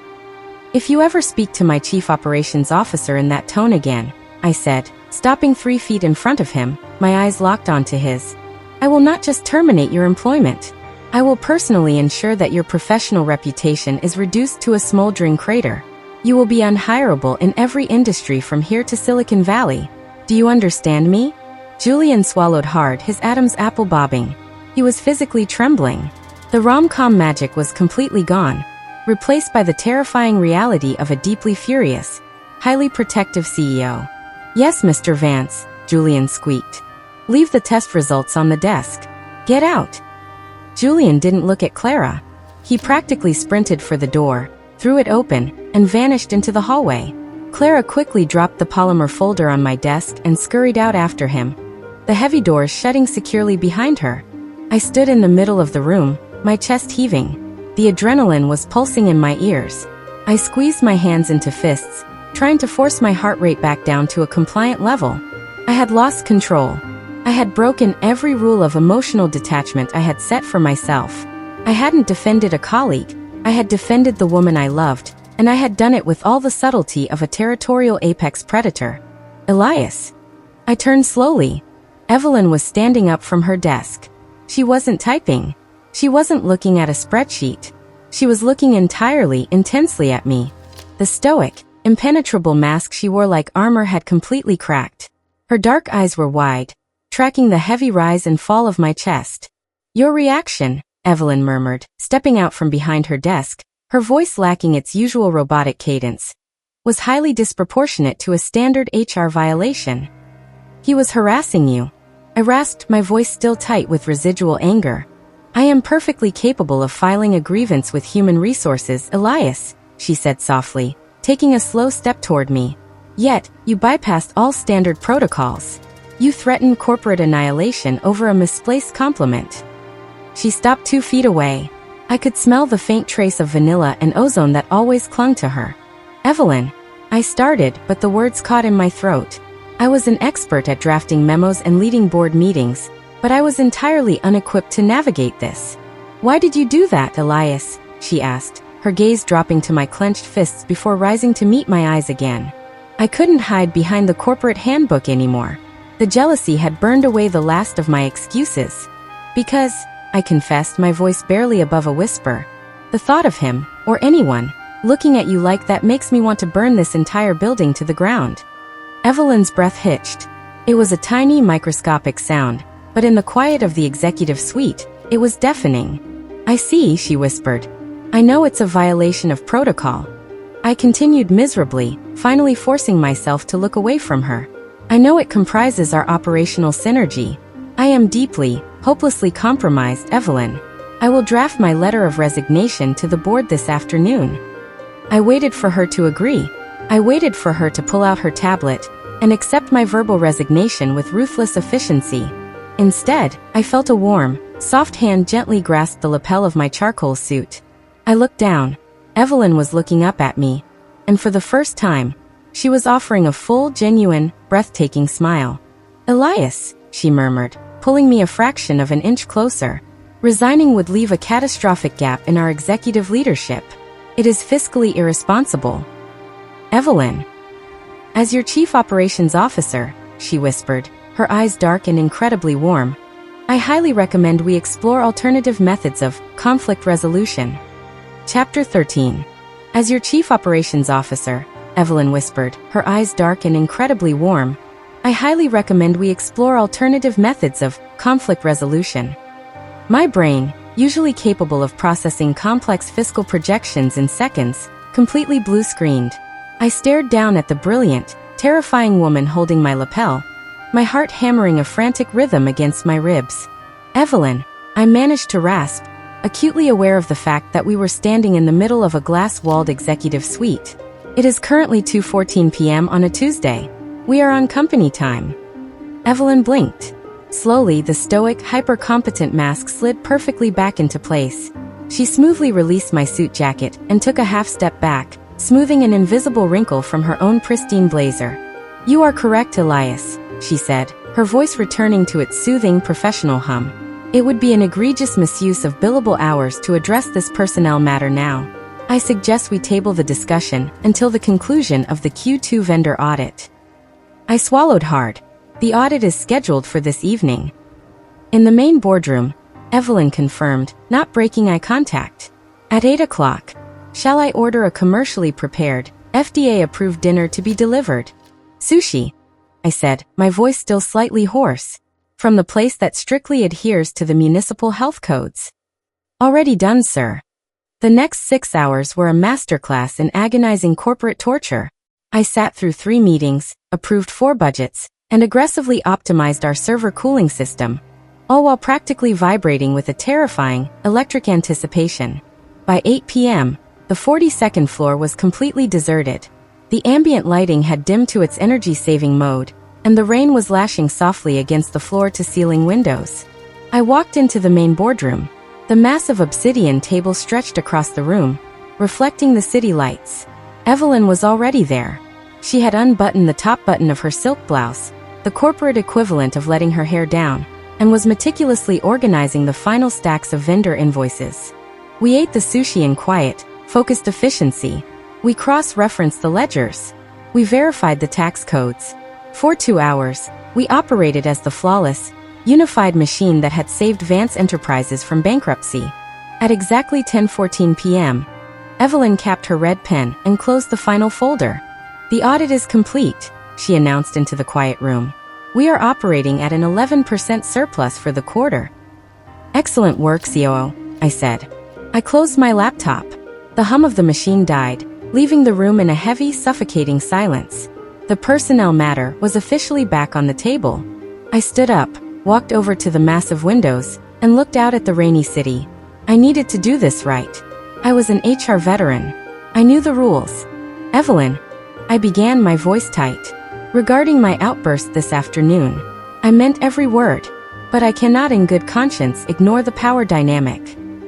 S1: If you ever speak to my chief operations officer in that tone again, I said, stopping 3 feet in front of him, my eyes locked onto his. I will not just terminate your employment. I will personally ensure that your professional reputation is reduced to a smoldering crater. You will be unhireable in every industry from here to Silicon Valley. Do you understand me? Julian swallowed hard, his Adam's apple bobbing. He was physically trembling. The rom-com magic was completely gone, replaced by the terrifying reality of a deeply furious, highly protective CEO. Yes, Mr. Vance, Julian squeaked. Leave the test results on the desk. Get out. Julian didn't look at Clara. He practically sprinted for the door, threw it open, and vanished into the hallway. Clara quickly dropped the polymer folder on my desk and scurried out after him, the heavy doors shutting securely behind her. I stood in the middle of the room, my chest heaving. The adrenaline was pulsing in my ears. I squeezed my hands into fists, trying to force my heart rate back down to a compliant level. I had lost control. I had broken every rule of emotional detachment I had set for myself. I hadn't defended a colleague, I had defended the woman I loved, and I had done it with all the subtlety of a territorial apex predator. Elias. I turned slowly. Evelyn was standing up from her desk. She wasn't typing. She wasn't looking at a spreadsheet. She was looking entirely, intensely at me. The stoic, impenetrable mask she wore like armor had completely cracked. Her dark eyes were wide, tracking the heavy rise and fall of my chest. Your reaction, Evelyn murmured, stepping out from behind her desk, her voice lacking its usual robotic cadence, was highly disproportionate to a standard HR violation. He was harassing you. I rasped, my voice still tight with residual anger. I am perfectly capable of filing a grievance with human resources, Elias, she said softly, taking a slow step toward me. Yet, you bypassed all standard protocols. You threaten corporate annihilation over a misplaced compliment. She stopped 2 feet away. I could smell the faint trace of vanilla and ozone that always clung to her. Evelyn. I started, but the words caught in my throat. I was an expert at drafting memos and leading board meetings, but I was entirely unequipped to navigate this. Why did you do that, Elias? She asked, her gaze dropping to my clenched fists before rising to meet my eyes again. I couldn't hide behind the corporate handbook anymore. The jealousy had burned away the last of my excuses. Because, I confessed, my voice barely above a whisper, the thought of him, or anyone, looking at you like that makes me want to burn this entire building to the ground. Evelyn's breath hitched. It was a tiny microscopic sound, but in the quiet of the executive suite, it was deafening. I see, she whispered. I know it's a violation of protocol. I continued miserably, finally forcing myself to look away from her. I know it comprises our operational synergy. I am deeply, hopelessly compromised, Evelyn. I will draft my letter of resignation to the board this afternoon. I waited for her to agree. I waited for her to pull out her tablet and accept my verbal resignation with ruthless efficiency. Instead, I felt a warm, soft hand gently grasp the lapel of my charcoal suit. I looked down. Evelyn was looking up at me, and for the first time, she was offering a full, genuine, breathtaking smile. Elias, she murmured, pulling me a fraction of an inch closer. Resigning would leave a catastrophic gap in our executive leadership. It is fiscally irresponsible. Evelyn. As your chief operations officer, she whispered, her eyes dark and incredibly warm, I highly recommend we explore alternative methods of conflict resolution. Chapter 13. As your chief operations officer, Evelyn whispered, her eyes dark and incredibly warm, I highly recommend we explore alternative methods of conflict resolution. My brain, usually capable of processing complex fiscal projections in seconds, completely blue-screened. I stared down at the brilliant, terrifying woman holding my lapel, my heart hammering a frantic rhythm against my ribs. Evelyn, I managed to rasp, acutely aware of the fact that we were standing in the middle of a glass-walled executive suite. It is currently 2:14 p.m. on a Tuesday. We are on company time. Evelyn blinked. Slowly, the stoic, hyper-competent mask slid perfectly back into place. She smoothly released my suit jacket and took a half-step back, smoothing an invisible wrinkle from her own pristine blazer. You are correct, Elias, she said, her voice returning to its soothing, professional hum. It would be an egregious misuse of billable hours to address this personnel matter now. I suggest we table the discussion until the conclusion of the Q2 vendor audit. I swallowed hard. The audit is scheduled for this evening. In the main boardroom, Evelyn confirmed, not breaking eye contact. At 8 o'clock. Shall I order a commercially prepared, FDA-approved dinner to be delivered? Sushi, I said, my voice still slightly hoarse. From the place that strictly adheres to the municipal health codes. Already done, sir. The next 6 hours were a masterclass in agonizing corporate torture. I sat through 3 meetings, approved 4 budgets, and aggressively optimized our server cooling system, all while practically vibrating with a terrifying, electric anticipation. By 8 p.m., the 42nd floor was completely deserted. The ambient lighting had dimmed to its energy-saving mode, and the rain was lashing softly against the floor-to-ceiling windows. I walked into the main boardroom. The massive obsidian table stretched across the room, reflecting the city lights. Evelyn was already there. She had unbuttoned the top button of her silk blouse, the corporate equivalent of letting her hair down, and was meticulously organizing the final stacks of vendor invoices. We ate the sushi in quiet, focused efficiency. We cross-referenced the ledgers. We verified the tax codes. For 2 hours, we operated as the flawless, unified machine that had saved Vance Enterprises from bankruptcy. At exactly 10:14 p.m., Evelyn capped her red pen and closed the final folder. The audit is complete, she announced into the quiet room. We are operating at an 11% surplus for the quarter. Excellent work, COO, I said. I closed my laptop. The hum of the machine died, leaving the room in a heavy, suffocating silence. The personnel matter was officially back on the table. I stood up, walked over to the massive windows, and looked out at the rainy city. I needed to do this right. I was an HR veteran. I knew the rules. Evelyn, I began, my voice tight. Regarding my outburst this afternoon, I meant every word. But I cannot in good conscience ignore the power dynamic.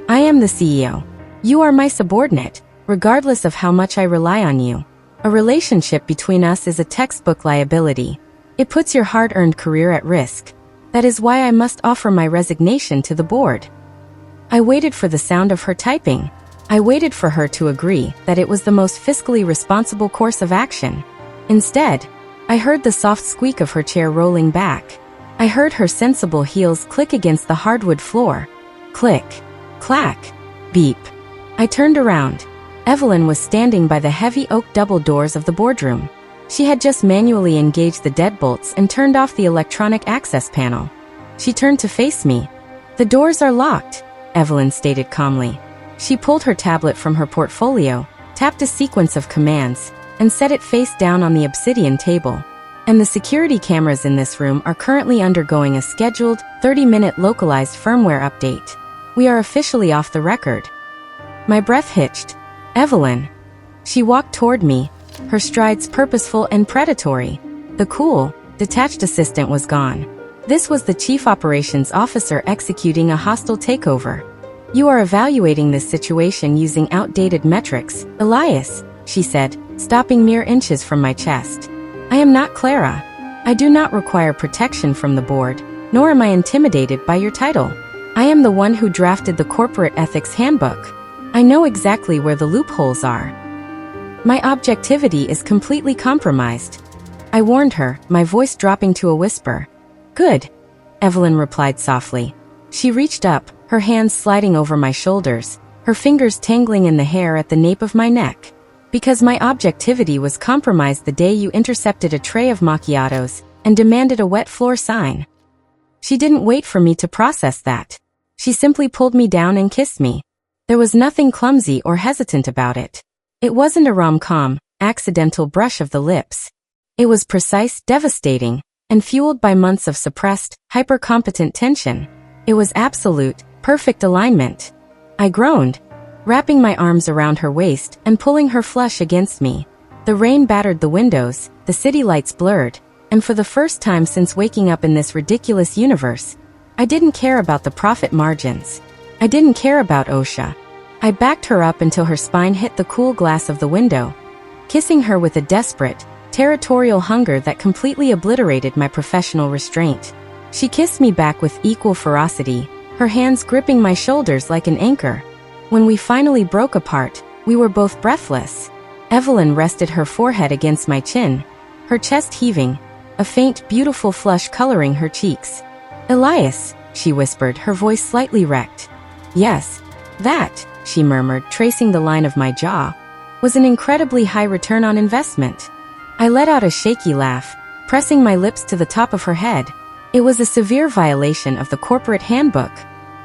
S1: I am the CEO. You are my subordinate, regardless of how much I rely on you. A relationship between us is a textbook liability. It puts your hard-earned career at risk. That is why I must offer my resignation to the board. I waited for the sound of her typing. I waited for her to agree that it was the most fiscally responsible course of action. Instead, I heard the soft squeak of her chair rolling back. I heard her sensible heels click against the hardwood floor. Click. Clack. Beep. I turned around. Evelyn was standing by the heavy oak double doors of the boardroom. She had just manually engaged the deadbolts and turned off the electronic access panel. She turned to face me. "The doors are locked," Evelyn stated calmly. She pulled her tablet from her portfolio, tapped a sequence of commands, and set it face down on the obsidian table. "And the security cameras in this room are currently undergoing a scheduled 30-minute localized firmware update. We are officially off the record." My breath hitched. "Evelyn." She walked toward me, her strides purposeful and predatory. The cool, detached assistant was gone. This was the chief operations officer executing a hostile takeover. "You are evaluating this situation using outdated metrics, Elias," she said, stopping mere inches from my chest. "I am not Clara. I do not require protection from the board, nor am I intimidated by your title. I am the one who drafted the corporate ethics handbook. I know exactly where the loopholes are. My objectivity is completely compromised." I warned her, my voice dropping to a whisper. "Good," Evelyn replied softly. She reached up, her hands sliding over my shoulders, her fingers tangling in the hair at the nape of my neck. "Because my objectivity was compromised the day you intercepted a tray of macchiatos and demanded a wet floor sign." She didn't wait for me to process that. She simply pulled me down and kissed me. There was nothing clumsy or hesitant about it. It wasn't a rom-com, accidental brush of the lips. It was precise, devastating, and fueled by months of suppressed, hyper-competent tension. It was absolute, perfect alignment. I groaned, wrapping my arms around her waist and pulling her flush against me. The rain battered the windows, the city lights blurred, and for the first time since waking up in this ridiculous universe, I didn't care about the profit margins. I didn't care about OSHA. I backed her up until her spine hit the cool glass of the window, kissing her with a desperate, territorial hunger that completely obliterated my professional restraint. She kissed me back with equal ferocity, her hands gripping my shoulders like an anchor. When we finally broke apart, we were both breathless. Evelyn rested her forehead against my chin, her chest heaving, a faint, beautiful flush coloring her cheeks. "Elias," she whispered, her voice slightly wrecked. "Yes, that," she murmured, tracing the line of my jaw, "was an incredibly high return on investment." I let out a shaky laugh, pressing my lips to the top of her head. It was a severe violation of the corporate handbook.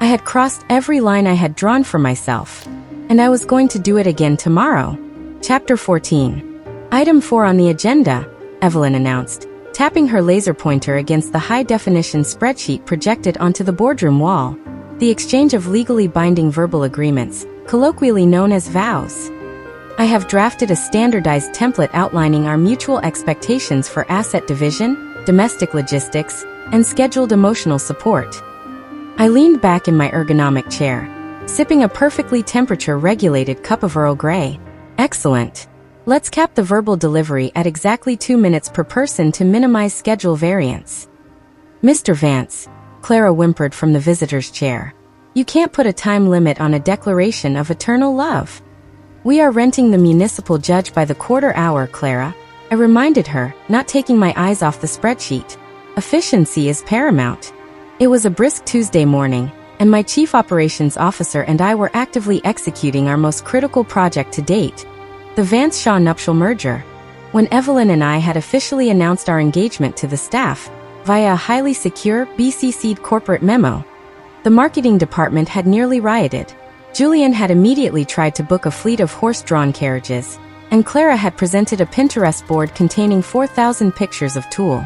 S1: I had crossed every line I had drawn for myself, and I was going to do it again tomorrow. Chapter 14. Item 4 on the agenda, Evelyn announced, tapping her laser pointer against the high-definition spreadsheet projected onto the boardroom wall. The exchange of legally binding verbal agreements, colloquially known as vows. I have drafted a standardized template outlining our mutual expectations for asset division, domestic logistics, and scheduled emotional support. I leaned back in my ergonomic chair, sipping a perfectly temperature-regulated cup of Earl Grey. Excellent. Let's cap the verbal delivery at exactly 2 minutes per person to minimize schedule variance. Mr. Vance, Clara whimpered from the visitor's chair. You can't put a time limit on a declaration of eternal love. We are renting the municipal judge by the quarter hour, Clara, I reminded her, not taking my eyes off the spreadsheet. Efficiency is paramount. It was a brisk Tuesday morning, and my chief operations officer and I were actively executing our most critical project to date, the Vance-Shaw nuptial merger. When Evelyn and I had officially announced our engagement to the staff, via a highly secure, BCC'd corporate memo, the marketing department had nearly rioted. Julian had immediately tried to book a fleet of horse-drawn carriages, and Clara had presented a Pinterest board containing 4,000 pictures of Tool.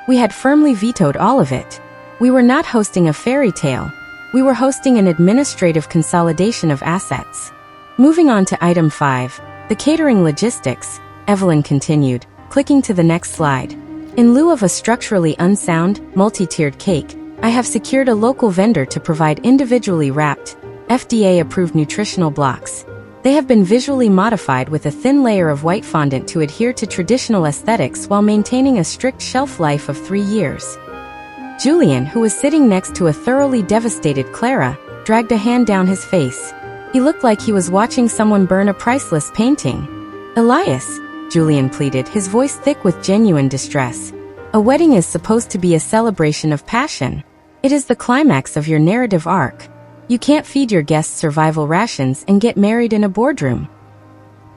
S1: We had firmly vetoed all of it. We were not hosting a fairy tale. We were hosting an administrative consolidation of assets. Moving on to item 5, the catering logistics, Evelyn continued, clicking to the next slide. In lieu of a structurally unsound, multi-tiered cake, I have secured a local vendor to provide individually wrapped, FDA-approved nutritional blocks. They have been visually modified with a thin layer of white fondant to adhere to traditional aesthetics while maintaining a strict shelf life of 3 years. Julian, who was sitting next to a thoroughly devastated Clara, dragged a hand down his face. He looked like he was watching someone burn a priceless painting. "Elias," Julian pleaded, his voice thick with genuine distress. "A wedding is supposed to be a celebration of passion. It is the climax of your narrative arc. You can't feed your guests survival rations and get married in a boardroom."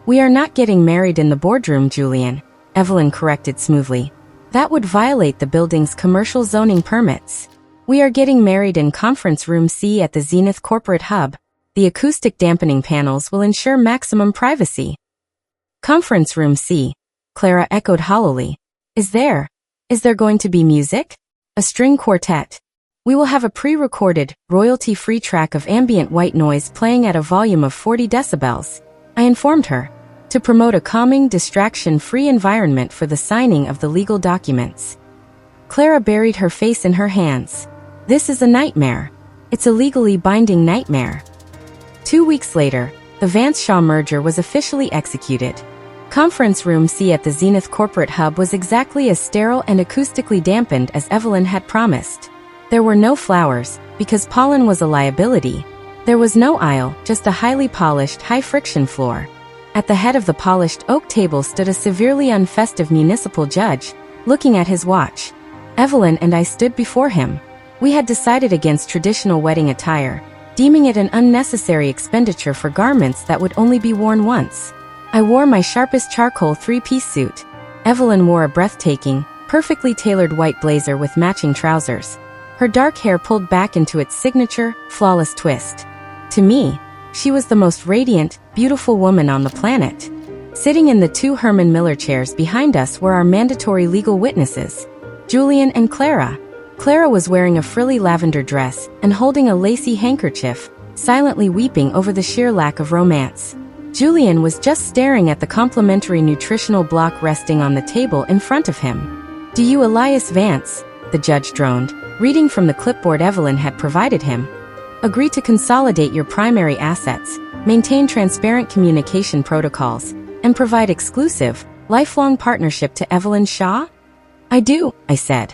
S1: "We are not getting married in the boardroom, Julian," Evelyn corrected smoothly. "That would violate the building's commercial zoning permits. We are getting married in Conference Room C at the Zenith Corporate Hub. The acoustic dampening panels will ensure maximum privacy." "Conference Room C," Clara echoed hollowly. Is there going to be music? A string quartet? We will have a pre-recorded, royalty-free track of ambient white noise playing at a volume of 40 decibels, I informed her, to promote a calming, distraction-free environment for the signing of the legal documents. Clara buried her face in her hands. "This is a nightmare. It's a legally binding nightmare." 2 weeks later, the Vance-Shaw merger was officially executed. Conference Room C at the Zenith Corporate Hub was exactly as sterile and acoustically dampened as Evelyn had promised. There were no flowers, because pollen was a liability. There was no aisle, just a highly polished, high-friction floor. At the head of the polished oak table stood a severely unfestive municipal judge, looking at his watch. Evelyn and I stood before him. We had decided against traditional wedding attire, deeming it an unnecessary expenditure for garments that would only be worn once. I wore my sharpest charcoal 3-piece suit. Evelyn wore a breathtaking, perfectly tailored white blazer with matching trousers. Her dark hair pulled back into its signature, flawless twist. To me, she was the most radiant, beautiful woman on the planet. Sitting in the 2 Herman Miller chairs behind us were our mandatory legal witnesses, Julian and Clara. Clara was wearing a frilly lavender dress and holding a lacy handkerchief, silently weeping over the sheer lack of romance. Julian was just staring at the complimentary nutritional block resting on the table in front of him. "Do you, Elias Vance," the judge droned, reading from the clipboard Evelyn had provided him, "agree to consolidate your primary assets, maintain transparent communication protocols, and provide exclusive, lifelong partnership to Evelyn Shaw?" "I do," I said.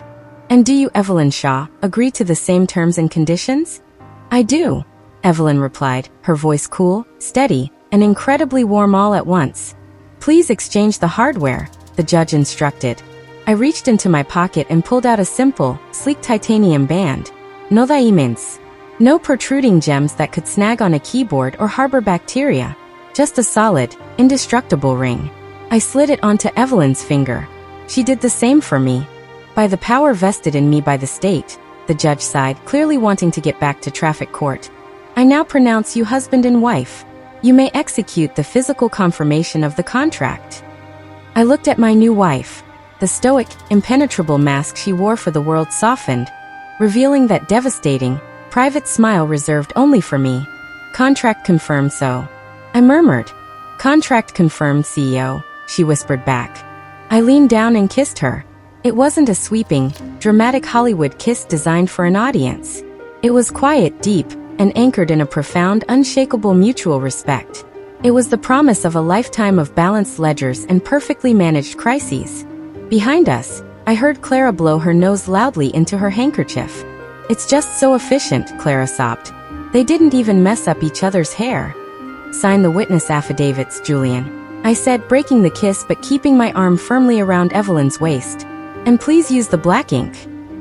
S1: "And do you, Evelyn Shaw, agree to the same terms and conditions?" "I do," Evelyn replied, her voice cool, steady, and incredibly warm all at once. "Please exchange the hardware," the judge instructed. I reached into my pocket and pulled out a simple, sleek titanium band. No diamonds. No protruding gems that could snag on a keyboard or harbor bacteria. Just a solid, indestructible ring. I slid it onto Evelyn's finger. She did the same for me. "By the power vested in me by the state," the judge sighed, clearly wanting to get back to traffic court, "I now pronounce you husband and wife. You may execute the physical confirmation of the contract." I looked at my new wife. The stoic, impenetrable mask she wore for the world softened, revealing that devastating, private smile reserved only for me. "Contract confirmed, so," I murmured. "Contract confirmed, CEO," she whispered back. I leaned down and kissed her. It wasn't a sweeping, dramatic Hollywood kiss designed for an audience. It was quiet, deep, and anchored in a profound, unshakable mutual respect. It was the promise of a lifetime of balanced ledgers and perfectly managed crises. Behind us, I heard Clara blow her nose loudly into her handkerchief. "It's just so efficient," Clara sobbed. "They didn't even mess up each other's hair." "Sign the witness affidavits, Julian," I said, breaking the kiss but keeping my arm firmly around Evelyn's waist. "And please use the black ink.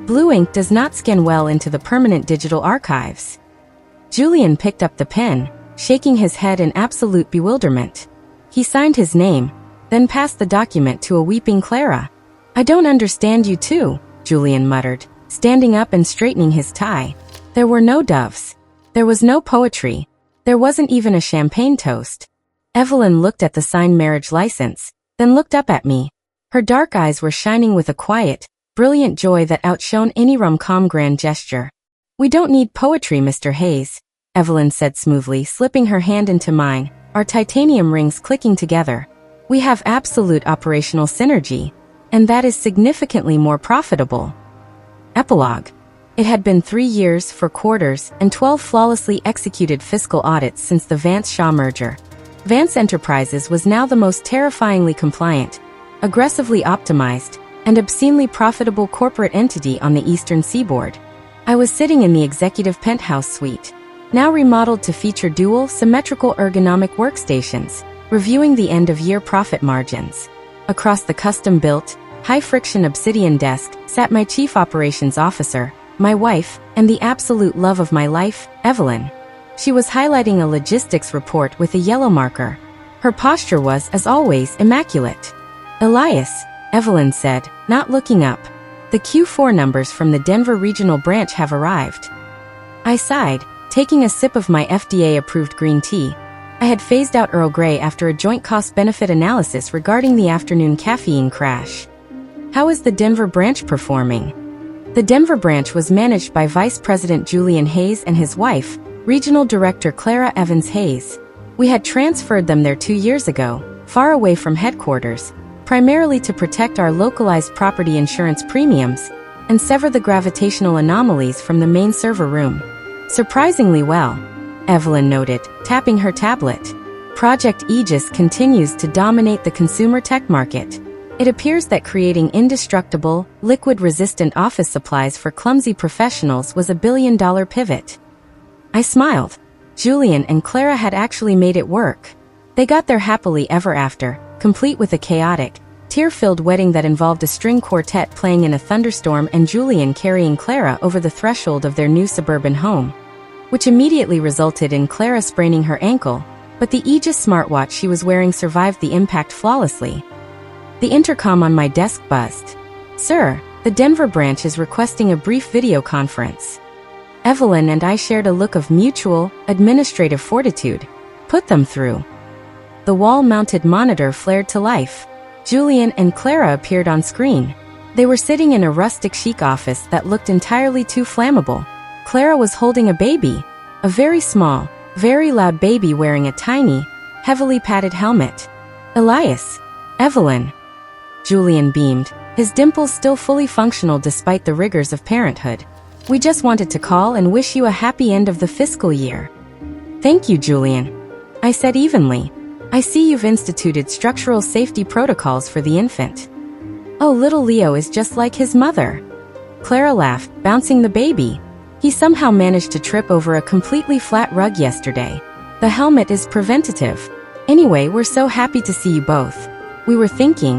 S1: Blue ink does not scan well into the permanent digital archives." Julian picked up the pen, shaking his head in absolute bewilderment. He signed his name, then passed the document to a weeping Clara. "I don't understand you too," Julian muttered, standing up and straightening his tie. There were no doves. There was no poetry. There wasn't even a champagne toast. Evelyn looked at the signed marriage license, then looked up at me. Her dark eyes were shining with a quiet, brilliant joy that outshone any rom-com grand gesture. "We don't need poetry, Mr. Hayes," Evelyn said smoothly, slipping her hand into mine, our titanium rings clicking together. "We have absolute operational synergy. and that is significantly more profitable. Epilogue. It had been 3 years, 4 quarters, and 12 flawlessly executed fiscal audits since the Vance-Shaw merger. Vance Enterprises was now the most terrifyingly compliant, aggressively optimized, and obscenely profitable corporate entity on the Eastern Seaboard. I was sitting in the executive penthouse suite, now remodeled to feature dual, symmetrical ergonomic workstations, reviewing the end-of-year profit margins. Across the custom-built, high-friction obsidian desk sat my chief operations officer, my wife, and the absolute love of my life, Evelyn. She was highlighting a logistics report with a yellow marker. Her posture was, as always, immaculate. "Elias," Evelyn said, not looking up. "The Q4 numbers from the Denver regional branch have arrived." I sighed, taking a sip of my FDA-approved green tea. I had phased out Earl Grey after a joint cost-benefit analysis regarding the afternoon caffeine crash. How is the Denver branch performing? The Denver branch was managed by Vice President Julian Hayes and his wife, Regional Director Clara Evans Hayes. We had transferred them there 2 years ago, far away from headquarters, primarily to protect our localized property insurance premiums and sever the gravitational anomalies from the main server room. Surprisingly well, Evelyn noted, tapping her tablet. Project Aegis continues to dominate the consumer tech market. It appears that creating indestructible, liquid-resistant office supplies for clumsy professionals was a billion-dollar pivot. I smiled. Julian and Clara had actually made it work. They got there happily ever after, complete with a chaotic, tear-filled wedding that involved a string quartet playing in a thunderstorm and Julian carrying Clara over the threshold of their new suburban home, which immediately resulted in Clara spraining her ankle, but the Aegis smartwatch she was wearing survived the impact flawlessly. The intercom on my desk buzzed. "Sir, the Denver branch is requesting a brief video conference." Evelyn and I shared a look of mutual, administrative fortitude. "Put them through." The wall-mounted monitor flared to life. Julian and Clara appeared on screen. They were sitting in a rustic chic office that looked entirely too flammable. Clara was holding a baby, a very small, very loud baby wearing a tiny, heavily padded helmet. "Elias." "Evelyn." Julian beamed, his dimples still fully functional despite the rigors of parenthood. "We just wanted to call and wish you a happy end of the fiscal year." "Thank you, Julian," I said evenly. "I see you've instituted structural safety protocols for the infant." "Oh, little Leo is just like his mother." Clara laughed, bouncing the baby. "He somehow managed to trip over a completely flat rug yesterday. The helmet is preventative. Anyway, we're so happy to see you both. We were thinking,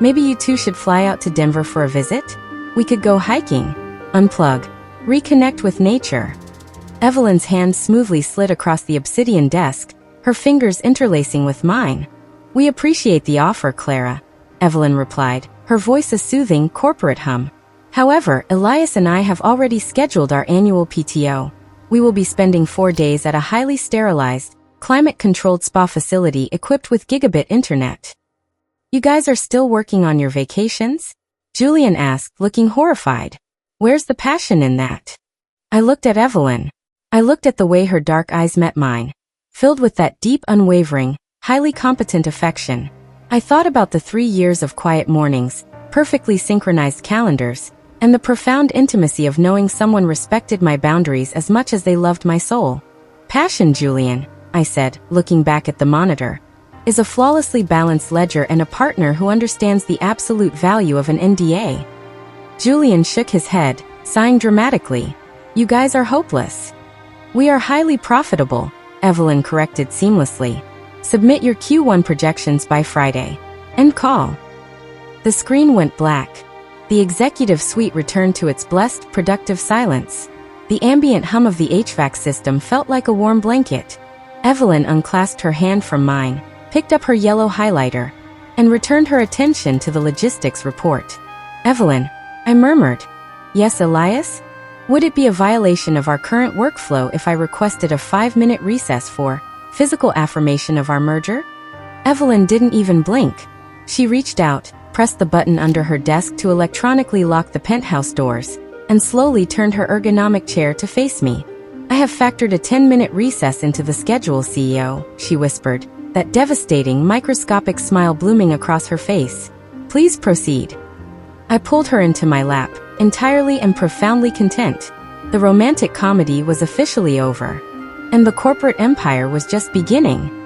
S1: maybe you two should fly out to Denver for a visit? We could go hiking, unplug, reconnect with nature." Evelyn's hand smoothly slid across the obsidian desk, her fingers interlacing with mine. "We appreciate the offer, Clara," Evelyn replied, her voice a soothing, corporate hum. "However, Elias and I have already scheduled our annual PTO. We will be spending 4 days at a highly sterilized, climate-controlled spa facility equipped with gigabit internet." "You guys are still working on your vacations?" Julian asked, looking horrified. "Where's the passion in that?" I looked at Evelyn. I looked at the way her dark eyes met mine, filled with that deep, unwavering, highly competent affection. I thought about the 3 years of quiet mornings, perfectly synchronized calendars, and the profound intimacy of knowing someone respected my boundaries as much as they loved my soul. "Passion, Julian," I said, looking back at the monitor, "is a flawlessly balanced ledger and a partner who understands the absolute value of an NDA." Julian shook his head, sighing dramatically. "You guys are hopeless." "We are highly profitable," Evelyn corrected seamlessly. "Submit your Q1 projections by Friday. End call." The screen went black. The executive suite returned to its blessed, productive silence. The ambient hum of the HVAC system felt like a warm blanket. Evelyn unclasped her hand from mine, picked up her yellow highlighter, and returned her attention to the logistics report. "Evelyn," I murmured. "Yes, Elias? Would it be a violation of our current workflow if I requested a 5-minute recess for physical affirmation of our merger?" Evelyn didn't even blink. She reached out, pressed the button under her desk to electronically lock the penthouse doors, and slowly turned her ergonomic chair to face me. "I have factored a 10-minute recess into the schedule, CEO," she whispered, that devastating, microscopic smile blooming across her face. "Please proceed." I pulled her into my lap, entirely and profoundly content. The romantic comedy was officially over. And the corporate empire was just beginning.